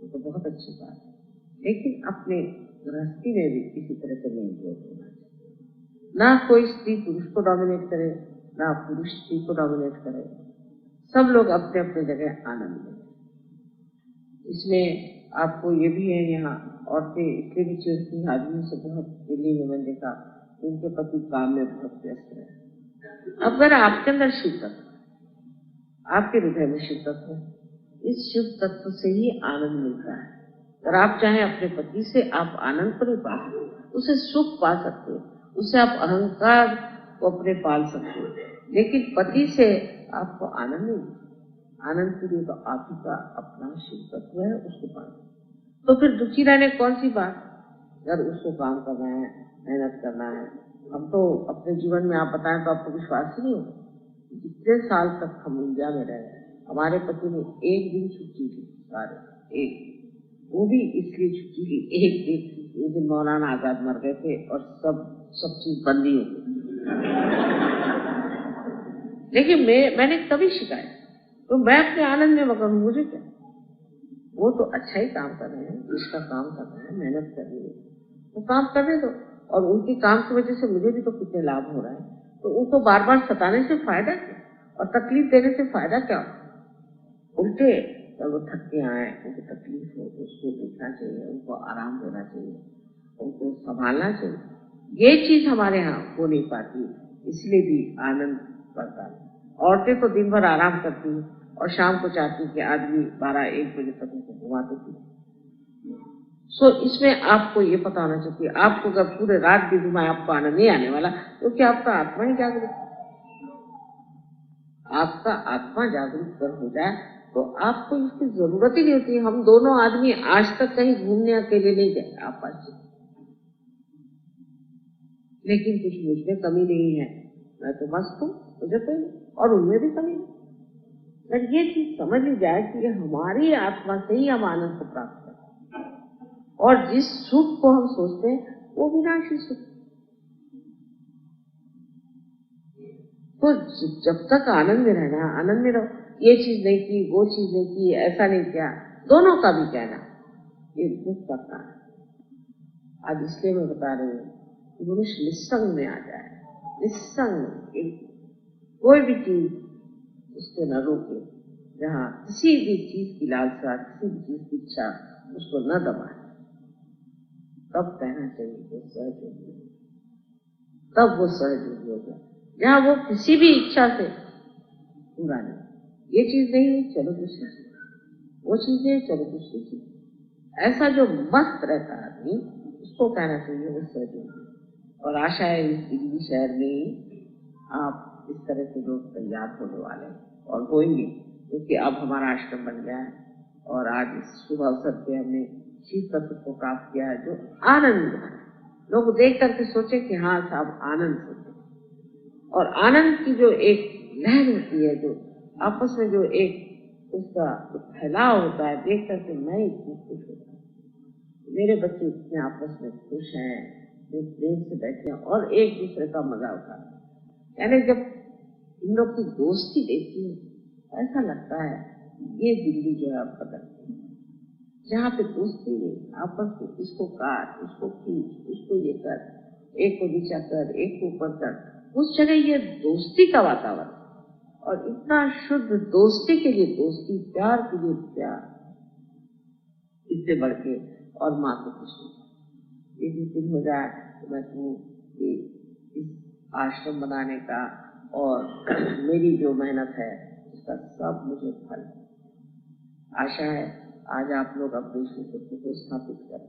वो तो बहुत अच्छी बात है, लेकिन अपने गृहस्थी में भी किसी तरह से मेल जोड़ होना चाहिए। ना कोई स्त्री पुरुष को डोमिनेट करे, ना पुरुष स्त्री को डोमिनेट करे, सब लोग अपने अपने जगह आनंद लें। इसमें आपको ये भी है, यहाँ औरतें इसलिए भी चिड़ती आदमी से बहुत, दिल्ली में मैंने देखा उनके पति काम में बहुत व्यस्त रहे। अगर आपके अंदर शिव तत्व, आपके हृदय में शिव तत्व, इस शिव तत्व से ही आनंद मिलता है। अगर आप चाहें अपने पति से आप आनंद को नहीं पा सकते, उसे सुख पा सकते, उससे आप अहंकार को अपने पाल सकते, लेकिन पति से आपको आनंद नहीं। आनंद के लिए तो आप ही का अपना शिव तत्व है, उसको पाना। तो फिर दुखी रहने कौन सी बात, अगर उसको काम करना है, मेहनत करना है। हम तो अपने जीवन में आप बताएं तो आपको विश्वास ही नहीं होगा, जितने साल तक हम इंडिया में रहे हमारे पति ने एक दिन छुट्टी ली, सारे एक, वो भी इसलिए छुट्टी ली एक दिन मौलाना आजाद मर गए थे और सब चीज बंदी हो गई। लेकिन मैंने कभी शिकायत, तो मैं अपने आनंद में मगन हूँ, मुझे क्या, वो तो अच्छा ही काम कर रहे हैं, इसका काम कर रहे हैं, मेहनत कर रही है, वो काम करने दो। और उनके काम की वजह से मुझे भी तो कितने लाभ हो रहा है, तो उनको बार बार सताने से फायदा क्या और तकलीफ देने से फायदा क्या। उल्टे जब वो थक के आए, उनको तकलीफ हो तो उसको देखना चाहिए, उनको आराम देना चाहिए, उनको संभालना चाहिए। ये चीज हमारे यहाँ हो नहीं पाती, इसलिए भी आनंद पड़ता है। औरतें तो दिन भर आराम करती हैं और शाम को चाहती कि आदमी 12-1 बजे तक उनको घुमाते थे। सो इसमें आपको ये पता होना चाहिए, आपको अगर पूरे रात भी घुमाए आपको आनंद नहीं आने वाला, क्योंकि आपका आत्मा ही जागरूक, आपका आत्मा जागरूक कर हो जाए तो आपको इसकी जरूरत ही नहीं होती। हम दोनों आदमी आज तक कहीं घूमने अकेले नहीं गए आपस में, लेकिन कुछ मुझ में कमी नहीं है, मैं तो मस्त हूँ, मुझे तो और उनमें भी कमी नहीं। अगर ये चीज समझ ली जाए कि हमारी आत्मा से ही हम आनंद को प्राप्त करते हैं और जिस सुख को हम सोचते हैं वो विनाशी सुख, तो जब तक आनंद में रहना, आनंद में रहो। ये चीज नहीं की, वो चीज नहीं की, ऐसा नहीं किया, दोनों का भी कहना ये दुख का कारण। आज इसलिए मैं बता रही हूँ कि मनुष्य निस्संग में आ जाए, निस्संग, कोई भी चीज उसको न रोके, जहाँ किसी भी चीज की लालसा, किसी भी चीज की इच्छा उसको न दबाए, तब कहना चाहिए वो सहज होगी, तब वो सहज होगी होगा। जहाँ वो किसी भी इच्छा से पूरा नहीं, ये चीज नहीं हुई चलो दूसरी चीज, वो चीज है चलो दूसरी चीज, ऐसा जो मस्त रहता है आदमी, उसको कहना चाहिए वो सहज होगी। और आशा है इस दिल्ली शहर में आप इस तरह के लोग तैयार होने वाले हैं और होंगे, क्योंकि अब हमारा आश्रम बन गया है और आज इस शुभ अवसर पे हमने शिव तत्व को प्राप्त किया है जो आनंद है। लोग देख करके सोचे कि हाँ साहब आनंद होते, और आनंद की जो एक लहर होती है, जो आपस में जो एक उसका फैलाव होता है, देख करके मैं इतनी खुश होता हूँ। मेरे बच्चे इतने आपस में खुश हैं, जो प्रेम से बैठे हैं और एक दूसरे का मजा उठा रहे हैं। यानी जब इन लोग की दोस्ती देखती है ऐसा लगता है ये दिल्ली जो है बदलती है, जहाँ पे दोस्ती नहीं, आपस में इसको काट, उसको खींच, उसको ये कर, एक को नीचा कर, एक को ऊपर कर, उस जगह ये दोस्ती का वातावरण, और इतना शुद्ध दोस्ती के लिए दोस्ती, प्यार के लिए प्यार, इससे बढ़ के और माँ को खुश नहीं। ये जिस दिन हो जाए तो मैं कहूँ कि इस आश्रम बनाने का और मेरी जो मेहनत है उसका सब मुझे फल। आशा है आज आप लोग अपने ईश्वर को स्थापित करें।